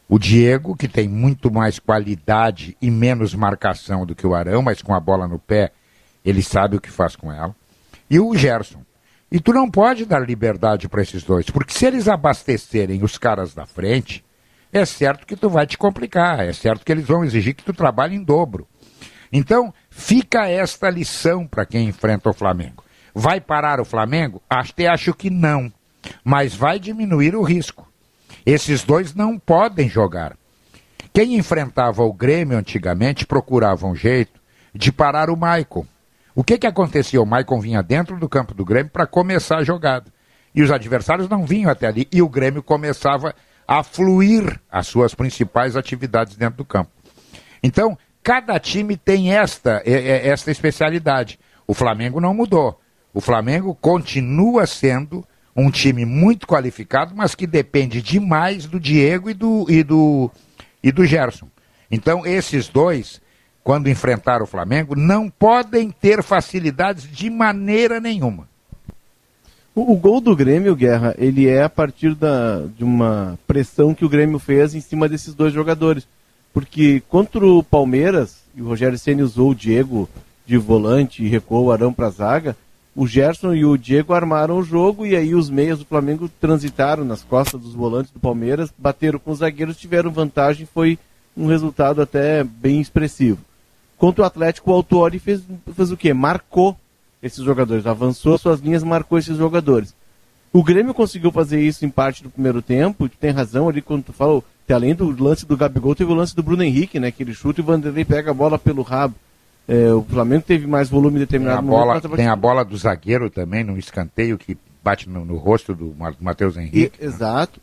O Diego, que tem muito mais qualidade e menos marcação do que o Arão, mas com a bola no pé, ele sabe o que faz com ela. E o Gerson. E tu não pode dar liberdade para esses dois, porque se eles abastecerem os caras da frente, é certo que tu vai te complicar, é certo que eles vão exigir que tu trabalhe em dobro. Então, fica esta lição para quem enfrenta o Flamengo. Vai parar o Flamengo? Acho que não, mas vai diminuir o risco. Esses dois não podem jogar. Quem enfrentava o Grêmio antigamente procurava um jeito de parar o Maicon. O que acontecia? O Maicon vinha dentro do campo do Grêmio para começar a jogada. E os adversários não vinham até ali. E o Grêmio começava a fluir as suas principais atividades dentro do campo. Então, cada time tem esta especialidade. O Flamengo não mudou. O Flamengo continua sendo um time muito qualificado, mas que depende demais do Diego e do Gerson. Então, esses dois, quando enfrentar o Flamengo, não podem ter facilidades de maneira nenhuma. O gol do Grêmio, Guerra, ele é a partir de uma pressão que o Grêmio fez em cima desses dois jogadores. Porque contra o Palmeiras, e o Rogério Ceni usou o Diego de volante e recuou o Arão para a zaga, o Gerson e o Diego armaram o jogo e aí os meias do Flamengo transitaram nas costas dos volantes do Palmeiras, bateram com os zagueiros, tiveram vantagem, foi um resultado até bem expressivo. Contra o Atlético, o Autori fez o quê? Marcou esses jogadores, avançou suas linhas, marcou esses jogadores. O Grêmio conseguiu fazer isso em parte do primeiro tempo, tu tem razão ali quando tu falou, além do lance do Gabigol, teve o lance do Bruno Henrique, né? Que ele chuta e o Vanderlei pega a bola pelo rabo. O Flamengo teve mais volume em determinado momento. Tem a bola do zagueiro também, no escanteio, que bate no rosto do Matheus Henrique. Exato.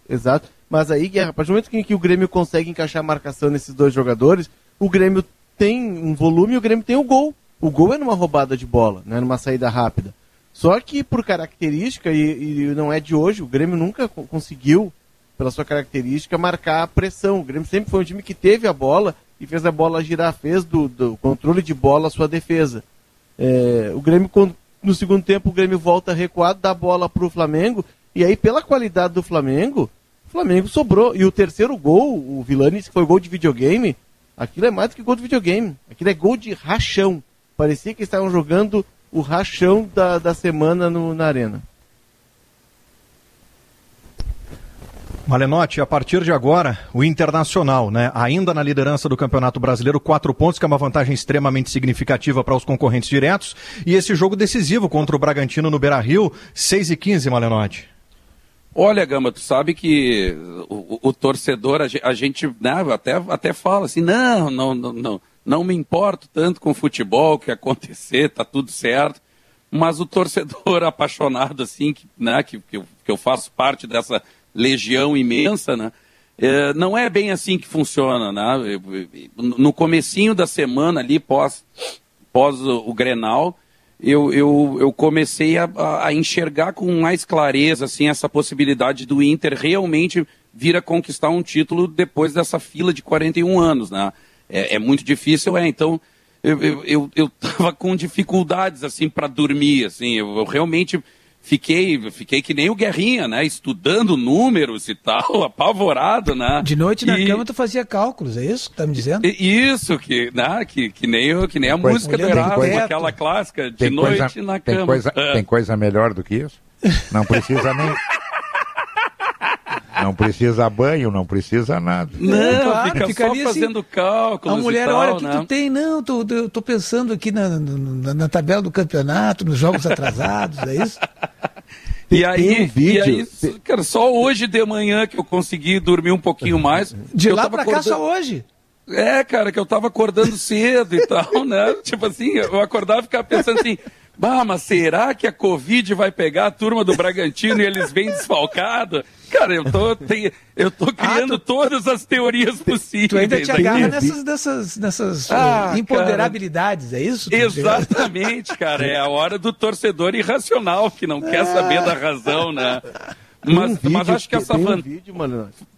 Mas aí, Guerra, a partir do momento que o Grêmio consegue encaixar a marcação nesses dois jogadores, o Grêmio tem um volume e o Grêmio tem o gol. O gol é numa roubada de bola, né? Numa saída rápida. Só que por característica, e não é de hoje, o Grêmio nunca conseguiu, pela sua característica, marcar a pressão. O Grêmio sempre foi um time que teve a bola e fez a bola girar, fez do controle de bola a sua defesa. O Grêmio, no segundo tempo, o Grêmio volta recuado, dá a bola para o Flamengo, e aí, pela qualidade do Flamengo, o Flamengo sobrou. E o terceiro gol, o Vilani, que foi gol de videogame, aquilo é mais do que gol de videogame. Aquilo é gol de rachão. Parecia que estavam jogando o rachão da semana na Arena. Malenotti, a partir de agora, o Internacional, né? Ainda na liderança do Campeonato Brasileiro, 4 pontos, que é uma vantagem extremamente significativa para os concorrentes diretos. E esse jogo decisivo contra o Bragantino no Beira-Rio, 6h15, Malenotti. Olha, Gama, tu sabe que o torcedor, a gente né, até fala assim, não me importo tanto com futebol, o que acontecer, tá tudo certo. Mas o torcedor apaixonado, assim, que eu faço parte dessa legião imensa, né? Não é bem assim que funciona, né? No comecinho da semana ali, pós o Grenal, eu comecei a enxergar com mais clareza, assim, essa possibilidade do Inter realmente vir a conquistar um título depois dessa fila de 41 anos, né? É muito difícil, então eu tava com dificuldades, assim, para dormir, assim, eu realmente fiquei que nem o Guerrinha, né? Estudando números e tal, apavorado, né? De noite na cama tu fazia cálculos, é isso que tá me dizendo? Isso, que nem a música do Erasmo, aquela clássica, de noite na cama. Tem coisa melhor do que isso? Não precisa nem... Não precisa banho, não precisa nada. Não, claro, fica só fazendo assim, cálculos. A mulher, e tal, olha, o que né? tu tem? Não, eu tô pensando aqui na tabela do campeonato, nos jogos atrasados, é isso? E aí, cara, só hoje de manhã que eu consegui dormir um pouquinho mais. De lá pra cá só hoje? Cara, que eu tava acordando cedo e tal, né? Tipo assim, eu acordava e ficava pensando assim, mas será que a Covid vai pegar a turma do Bragantino e eles vêm desfalcados? Cara, eu tô criando todas as teorias possíveis. Tu ainda te agarra nessas imponderabilidades, cara, é isso? Exatamente, cara. É a hora do torcedor irracional, que não quer saber da razão, né? Mas acho que essa vantagem...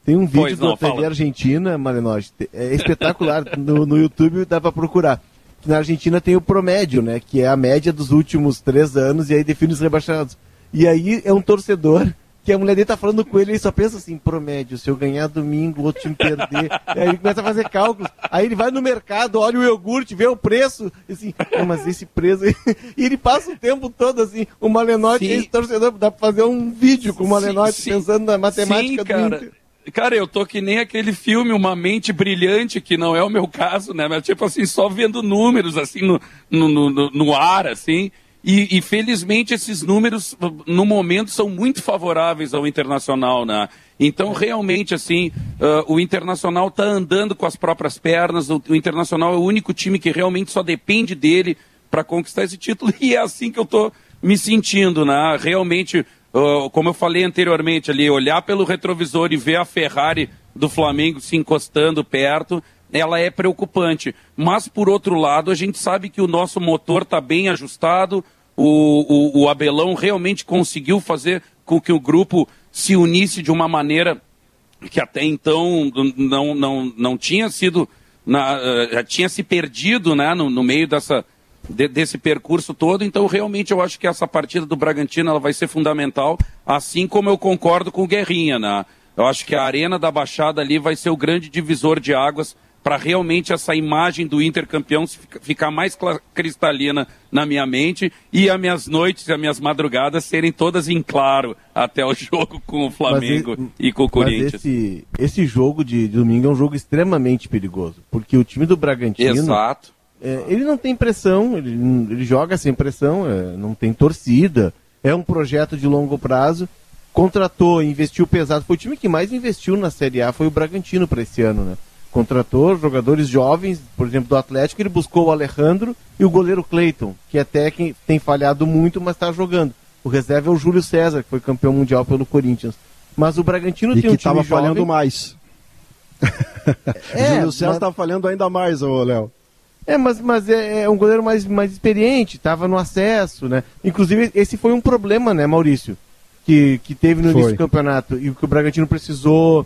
Tem um vídeo da TV Argentina, Malenotti, é espetacular, no YouTube dá pra procurar. Na Argentina tem o promédio, né? Que é a média dos últimos 3 anos e aí define os rebaixados. E aí é um torcedor que a mulher dele tá falando com ele e ele só pensa assim, promédio, se eu ganhar domingo, o outro time perder. Aí ele começa a fazer cálculos. Aí ele vai no mercado, olha o iogurte, vê o preço. E assim, mas esse preço... E ele passa o tempo todo assim, o Malenotti, esse torcedor, dá pra fazer um vídeo com o Malenotti pensando na matemática do Inter. Cara, eu tô que nem aquele filme Uma Mente Brilhante, que não é o meu caso, né? Mas tipo assim, só vendo números assim no ar, assim. E felizmente esses números, no momento, são muito favoráveis ao Internacional, né? Então, realmente, assim, o Internacional tá andando com as próprias pernas, o Internacional é o único time que realmente só depende dele para conquistar esse título, e é assim que eu tô me sentindo, né? Realmente... como eu falei anteriormente ali, olhar pelo retrovisor e ver a Ferrari do Flamengo se encostando perto, ela é preocupante. Mas, por outro lado, a gente sabe que o nosso motor está bem ajustado, o Abelão realmente conseguiu fazer com que o grupo se unisse de uma maneira que até então não tinha sido, já tinha se perdido, né, no meio desse percurso todo. Então realmente eu acho que essa partida do Bragantino ela vai ser fundamental, assim como eu concordo com o Guerrinha, né? Eu acho que a Arena da Baixada ali vai ser o grande divisor de águas para realmente essa imagem do Inter campeão ficar mais cristalina na minha mente e as minhas noites e as minhas madrugadas serem todas em claro até o jogo com o Flamengo e com o Corinthians. Mas esse jogo de domingo é um jogo extremamente perigoso, porque o time do Bragantino... Exato. Ele não tem pressão, ele joga sem pressão, não tem torcida, é um projeto de longo prazo contratou, investiu pesado. Foi o time que mais investiu na Série A, foi o Bragantino para esse ano, né? Contratou jogadores jovens, por exemplo, do Atlético, ele buscou o Alejandro e o goleiro Cleiton, que até que tem falhado muito, mas está jogando. O reserva é o Júlio César, que foi campeão mundial pelo Corinthians. Mas o Bragantino tem um time que estava jovem... falhando mais. Júlio César está falhando ainda mais, Léo. Mas é um goleiro mais experiente, estava no acesso, né? Inclusive, esse foi um problema, né, Maurício? Que teve no início do campeonato e que o Bragantino precisou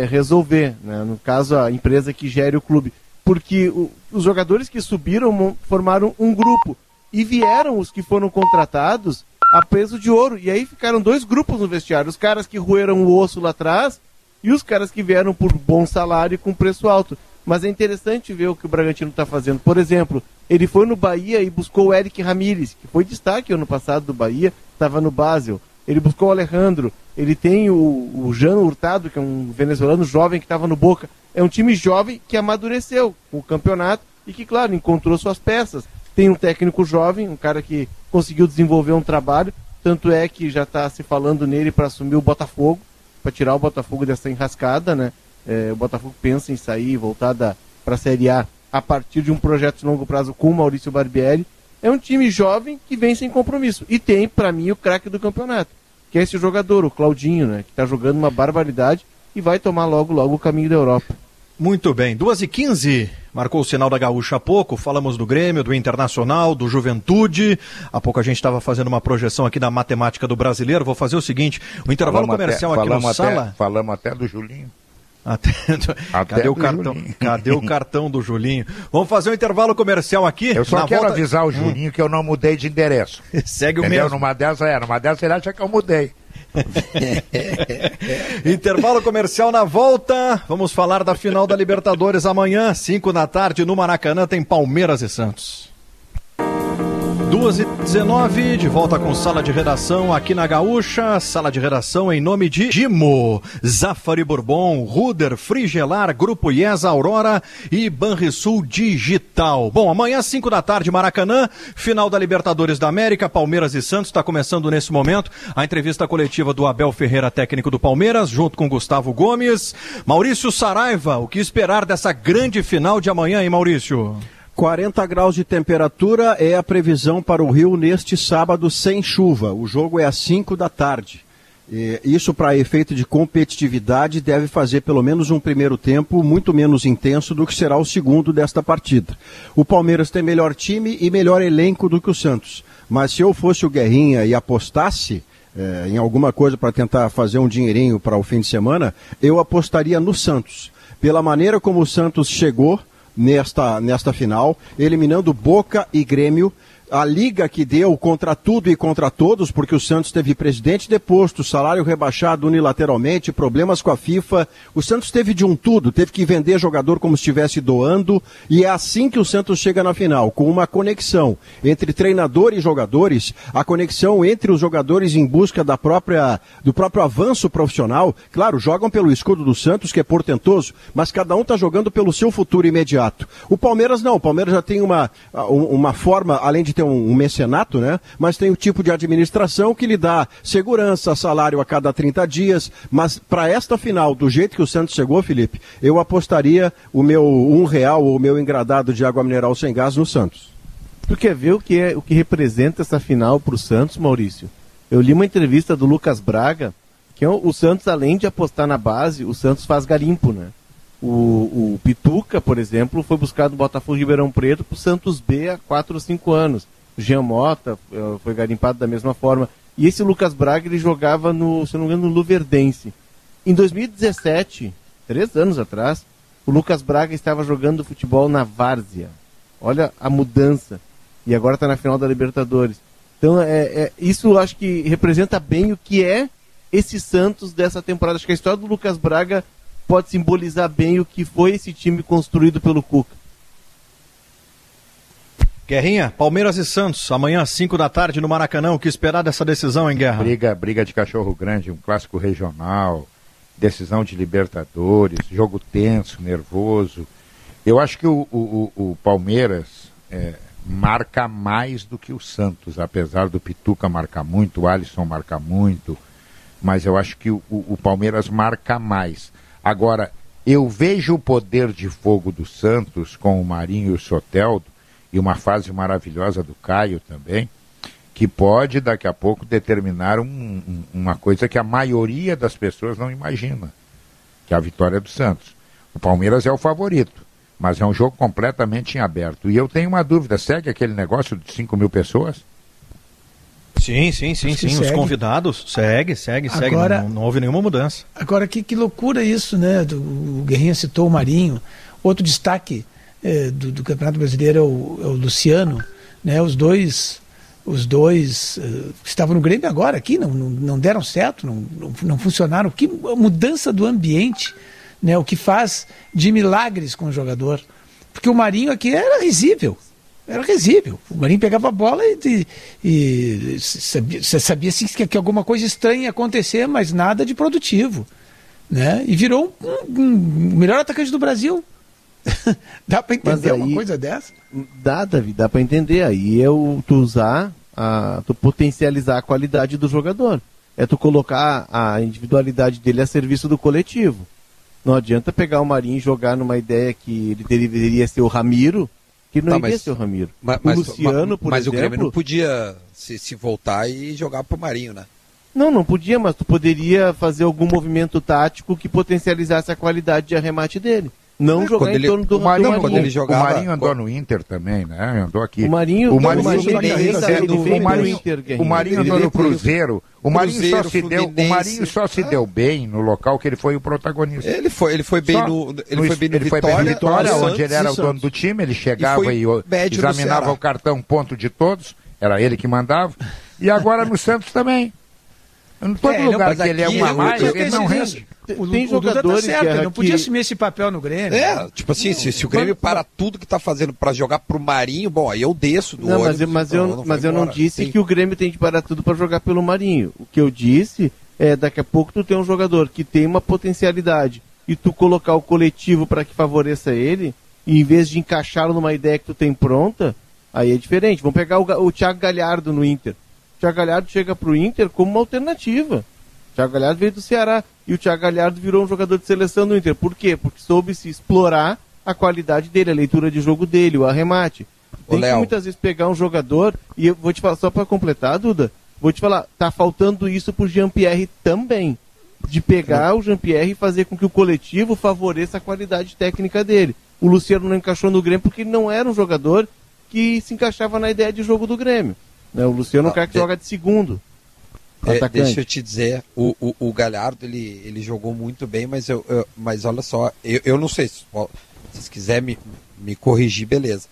resolver, né? No caso, a empresa que gere o clube. Porque os jogadores que subiram formaram um grupo e vieram os que foram contratados a peso de ouro. E aí ficaram 2 grupos no vestiário. Os caras que roeram o osso lá atrás e os caras que vieram por bom salário e com preço alto. Mas é interessante ver o que o Bragantino está fazendo. Por exemplo, ele foi no Bahia e buscou o Eric Ramírez, que foi destaque ano passado do Bahia, estava no Basel. Ele buscou o Alejandro, ele tem o Jean Hurtado, que é um venezuelano jovem que estava no Boca. É um time jovem que amadureceu com o campeonato e que, claro, encontrou suas peças. Tem um técnico jovem, um cara que conseguiu desenvolver um trabalho, tanto é que já está se falando nele para assumir o Botafogo, para tirar o Botafogo dessa enrascada, né? O Botafogo pensa em sair e voltar para a Série A partir de um projeto de longo prazo com o Maurício Barbieri. É um time jovem que vem sem compromisso. E tem, para mim, o craque do campeonato, que é esse jogador, o Claudinho, né? Que está jogando uma barbaridade e vai tomar logo o caminho da Europa. Muito bem, 2h15, marcou o sinal da Gaúcha há pouco, falamos do Grêmio, do Internacional, do Juventude, há pouco a gente estava fazendo uma projeção aqui da matemática do brasileiro, vou fazer o seguinte, o intervalo comercial aqui no Sala... Falamos até do Julinho. Cadê o cartão do Julinho? Vamos fazer um intervalo comercial aqui. Eu só quero avisar o Julinho que eu não mudei de endereço. Segue o mesmo. Numa dessas ele acha que eu mudei. Intervalo comercial na volta. Vamos falar da final da Libertadores amanhã, 5 da tarde, no Maracanã, tem Palmeiras e Santos. 2h19, de volta com sala de redação aqui na Gaúcha, sala de redação em nome de Gimo, Zafari Bourbon, Ruder, Frigelar, Grupo IESA, Aurora e Banrisul Digital. Bom, amanhã 5 da tarde, Maracanã, final da Libertadores da América, Palmeiras e Santos, está começando nesse momento a entrevista coletiva do Abel Ferreira, técnico do Palmeiras, junto com Gustavo Gomes. Maurício Saraiva, o que esperar dessa grande final de amanhã, hein, Maurício? 40 graus de temperatura é a previsão para o Rio neste sábado sem chuva. O jogo é às 5 da tarde. Isso, para efeito de competitividade, deve fazer pelo menos um primeiro tempo muito menos intenso do que será o segundo desta partida. O Palmeiras tem melhor time e melhor elenco do que o Santos. Mas se eu fosse o Guerrinha e apostasse em alguma coisa para tentar fazer um dinheirinho para o fim de semana, eu apostaria no Santos. Pela maneira como o Santos chegou nesta final, eliminando Boca e Grêmio, a liga que deu contra tudo e contra todos, porque o Santos teve presidente deposto, salário rebaixado unilateralmente, problemas com a FIFA. O Santos teve de um tudo, teve que vender jogador como se estivesse doando, e é assim que o Santos chega na final, com uma conexão entre treinador e jogadores, a conexão entre os jogadores em busca do próprio avanço profissional. Claro, jogam pelo escudo do Santos, que é portentoso, mas cada um está jogando pelo seu futuro imediato. O Palmeiras não, o Palmeiras já tem uma forma, além de ter um mecenato, né? Mas tem o tipo de administração que lhe dá segurança, salário a cada 30 dias, mas para esta final, do jeito que o Santos chegou, Felipe, eu apostaria o meu R$1 ou o meu engradado de água mineral sem gás no Santos. Tu quer ver o que representa essa final para o Santos, Maurício? Eu li uma entrevista do Lucas Braga, que o Santos, além de apostar na base, o Santos faz garimpo, né? O Pituca, por exemplo, foi buscado no Botafogo de Ribeirão Preto para o Santos B há 4 ou 5 anos. O Jean Mota foi garimpado da mesma forma. E esse Lucas Braga, ele jogava se não me engano, no Luverdense. Em 2017, 3 anos atrás, o Lucas Braga estava jogando futebol na Várzea. Olha a mudança. E agora está na final da Libertadores. Então, isso eu acho que representa bem o que é esse Santos dessa temporada. Acho que a história do Lucas Braga pode simbolizar bem o que foi esse time construído pelo Cuca. Guerrinha, Palmeiras e Santos, amanhã às 5 da tarde no Maracanã. O que esperar dessa decisão, hein, Guerra? Briga de cachorro grande, um clássico regional, decisão de Libertadores, jogo tenso, nervoso. Eu acho que o Palmeiras marca mais do que o Santos, apesar do Pituca marcar muito, o Alisson marcar muito. mas eu acho que o Palmeiras marca mais. Agora, eu vejo o poder de fogo do Santos com o Marinho e o Soteldo, e uma fase maravilhosa do Caio também, que pode daqui a pouco determinar uma coisa que a maioria das pessoas não imagina, que é a vitória do Santos. O Palmeiras é o favorito, mas é um jogo completamente em aberto. E eu tenho uma dúvida, segue aquele negócio de 5 mil pessoas? Sim. Os convidados, segue. Agora, não houve nenhuma mudança. Agora, que loucura isso, né? O Guerrinha citou o Marinho. Outro destaque do Campeonato Brasileiro é o Luciano, né? Os dois que estavam no Grêmio agora aqui, não deram certo, não funcionaram. Que mudança do ambiente, né? O que faz de milagres com o jogador. Porque o Marinho aqui era risível. O Marinho pegava a bola e sabia assim, que alguma coisa estranha ia acontecer, mas nada de produtivo, né? E virou um melhor atacante do Brasil. Dá para entender aí, uma coisa dessa? Dá, Davi, dá para entender. Aí é tu potencializar a qualidade do jogador. É tu colocar a individualidade dele a serviço do coletivo. Não adianta pegar o Marinho e jogar numa ideia que ele deveria ser o Ramiro, que não iria ser o Ramiro. O Luciano, por exemplo... Mas o Grêmio não podia se voltar e jogar pro Marinho, né? Não podia, mas tu poderia fazer algum movimento tático que potencializasse a qualidade de arremate dele. Não jogar em torno do Marinho. Quando ele jogava... O Marinho andou no Inter também, né? Andou aqui. O Marinho andou no Cruzeiro. O Marinho só se deu bem no local que ele foi o protagonista. Ele foi bem no Vitória, onde ele era o dono do time, ele chegava e examinava o cartão ponto de todos, era ele que mandava. E agora no Santos também. Em todo lugar que ele é uma mais, ele não rende. Tem jogadores tá certo, ele não podia assumir esse papel no Grêmio. Tipo assim, se o Grêmio para tudo que tá fazendo para jogar pro Marinho, bom, aí eu desço do ônibus. Mas eu não disse que o Grêmio tem de parar tudo para jogar pelo Marinho. O que eu disse é, daqui a pouco tu tem um jogador que tem uma potencialidade e tu colocar o coletivo para que favoreça ele, e em vez de encaixá-lo numa ideia que tu tem pronta, aí é diferente. Vamos pegar o Thiago Galhardo no Inter. O Thiago Galhardo chega pro Inter como uma alternativa. O Thiago Galhardo veio do Ceará e o Thiago Galhardo virou um jogador de seleção do Inter. Por quê? Porque soube se explorar a qualidade dele, a leitura de jogo dele, o arremate. Tem que muitas vezes pegar um jogador, e eu vou te falar, só para completar, Duda, vou te falar, tá faltando isso pro Jean-Pierre também. De pegar o Jean-Pierre e fazer com que o coletivo favoreça a qualidade técnica dele. O Luciano não encaixou no Grêmio porque ele não era um jogador que se encaixava na ideia de jogo do Grêmio. O Luciano é um cara que joga de segundo. Deixa eu te dizer, o Galhardo ele jogou muito bem, mas olha só, eu não sei, se vocês quiserem me corrigir, beleza.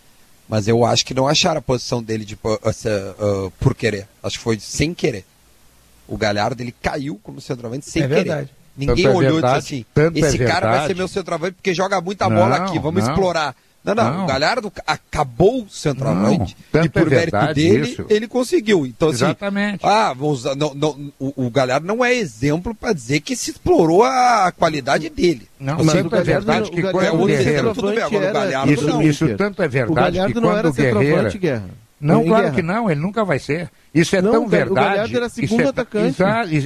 Mas eu acho que não acharam a posição dele por querer. Acho que foi sem querer. O Galhardo ele caiu como centroavante sem querer. Verdade. Ninguém olhou e disse assim, esse cara vai ser meu centroavante porque joga muita bola aqui, vamos explorar. Não, o Galhardo acabou o centroavante e por mérito dele, ele conseguiu. Então, exatamente. O Galhardo não é exemplo para dizer que se explorou a qualidade dele. Não, mas tanto é verdade que quando o Guerreiro... Isso tanto é verdade que quando o Guerreiro... Não, claro que não, ele nunca vai ser. Isso é tão verdade. O Galhardo era segundo atacante.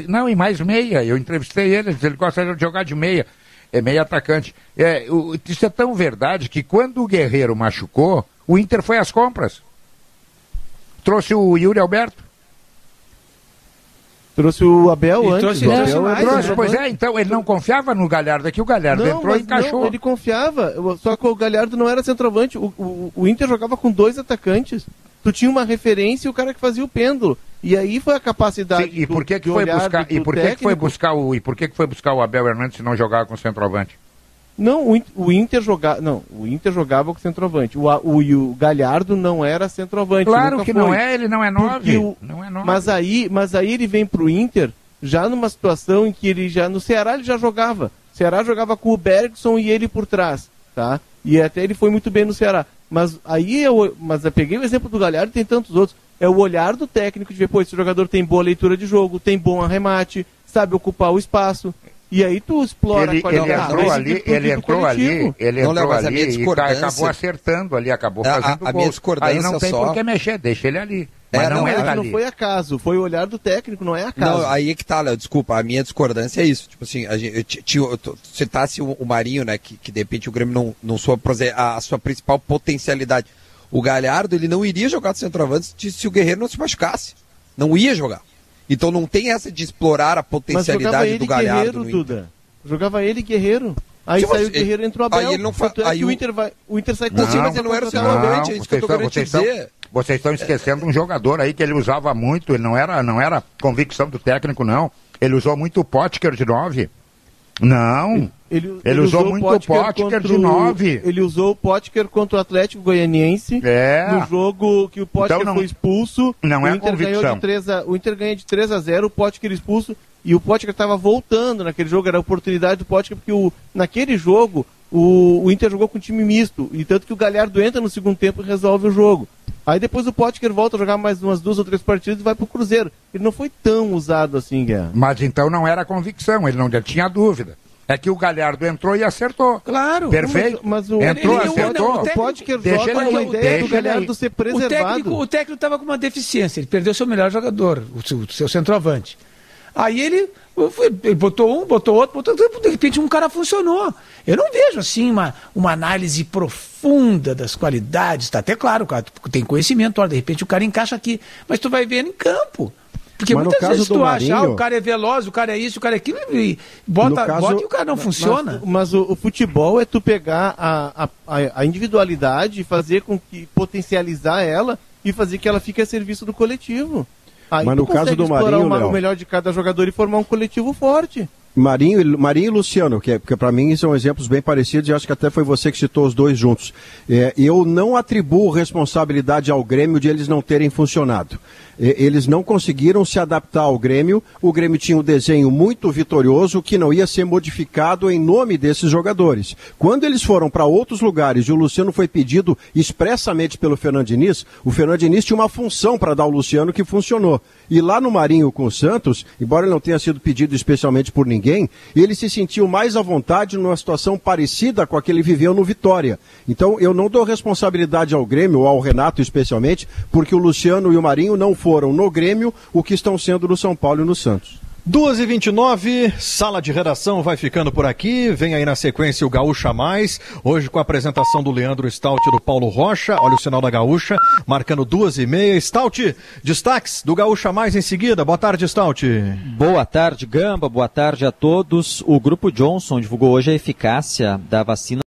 Não, e mais meia. Eu entrevistei ele gosta de jogar de meia. É meio atacante. Isso é tão verdade que quando o Guerreiro machucou, o Inter foi às compras. Trouxe o Yuri Alberto. Trouxe o Abel antes. Então ele não confiava no Galhardo, aqui o Galhardo entrou e encaixou. Não, ele confiava, só que o Galhardo não era centroavante. O Inter jogava com 2 atacantes. Tu tinha uma referência e o cara que fazia o pêndulo. E aí foi a capacidade. Sim, e por que foi buscar o Abel Hernandes se não jogava com centroavante? Não, o Inter jogava com centroavante. O Galhardo não era centroavante. Claro que não é, ele não é 9. Mas aí ele vem pro Inter já numa situação em que ele já no Ceará ele já jogava. O Ceará jogava com o Bergson e ele por trás, tá? E até ele foi muito bem no Ceará. Mas eu peguei o exemplo do Galhardo e tem tantos outros. É o olhar do técnico de ver, pô, esse jogador tem boa leitura de jogo, tem bom arremate, sabe ocupar o espaço. E aí tu explora a qualidade. Ele entrou ali e acabou acertando ali, acabou fazendo a minha discordância aí não tem por que mexer, deixa ele ali. Mas não era ali. Não foi acaso, foi o olhar do técnico, não é acaso. Não, aí é que tá, Léo, desculpa, a minha discordância é isso. Tipo assim, citasse o Marinho, né, que de repente o Grêmio não soube a sua principal potencialidade. O Galhardo, ele não iria jogar de centroavante se o Guerreiro não se machucasse. Não ia jogar. Então não tem essa de explorar a potencialidade do Galhardo no Inter. Duda. Jogava ele Guerreiro. Aí saiu o Guerreiro, entrou Abel. Aí ele não aí o Inter sai com mas ele não era o centroavante, é isso que eu tô querendo te dizer. Vocês estão esquecendo um jogador aí que ele usava muito, ele não era convicção do técnico, não. Ele usou muito o Potker de 9. Não. Ele usou muito o Potker de 9. Ele usou o Potker contra o Atlético Goianiense. No jogo que o Potker então foi expulso. Não é convicção. O Inter ganha de 3-0, o Potker expulso. E o Potker estava voltando naquele jogo, era a oportunidade do Potker, porque naquele jogo o Inter jogou com um time misto. E tanto que o Galhardo entra no segundo tempo e resolve o jogo. Aí depois o Potker volta a jogar mais umas 2 ou 3 partidas e vai pro Cruzeiro. Ele não foi tão usado assim, Guerra. Mas então não era convicção, ele não tinha dúvida. É que o Galhardo entrou e acertou. Claro. Perfeito. Mas entrou, acertou. O Potker joga com a ideia do Galhardo ser preservado. O técnico estava com uma deficiência, ele perdeu seu melhor jogador, o seu centroavante. Aí ele botou um, botou outro, de repente um cara funcionou. Eu não vejo assim uma análise profunda das qualidades, tá até claro, o cara tem conhecimento, de repente o cara encaixa aqui, mas tu vai ver em campo. Porque muitas vezes tu acha, o cara é veloz, o cara é isso, o cara é aquilo, e bota e o cara não funciona. Mas o futebol é tu pegar a individualidade e fazer com que potencializar ela e fazer que ela fique a serviço do coletivo. Aí mas no caso do Marinho, o melhor de cada jogador e formar um coletivo forte. Marinho e Luciano, que para mim são exemplos bem parecidos, e acho que até foi você que citou os dois juntos. Eu não atribuo responsabilidade ao Grêmio de eles não terem funcionado. Eles não conseguiram se adaptar ao Grêmio, o Grêmio tinha um desenho muito vitorioso que não ia ser modificado em nome desses jogadores. Quando eles foram para outros lugares e o Luciano foi pedido expressamente pelo Fernando Diniz, o Fernando Diniz tinha uma função para dar ao Luciano que funcionou. E lá no Marinho com o Santos, embora ele não tenha sido pedido especialmente por ninguém, ele se sentiu mais à vontade numa situação parecida com a que ele viveu no Vitória. Então eu não dou responsabilidade ao Grêmio, ou ao Renato especialmente, porque o Luciano e o Marinho não foram no Grêmio o que estão sendo no São Paulo e no Santos. 2h29, Sala de Redação vai ficando por aqui, vem aí na sequência o Gaúcha Mais, hoje com a apresentação do Leandro Stout e do Paulo Rocha, olha o sinal da Gaúcha, marcando 2h30. Stout, destaques do Gaúcha Mais em seguida, boa tarde, Stout. Boa tarde, Gamba, boa tarde a todos. O Grupo Johnson divulgou hoje a eficácia da vacina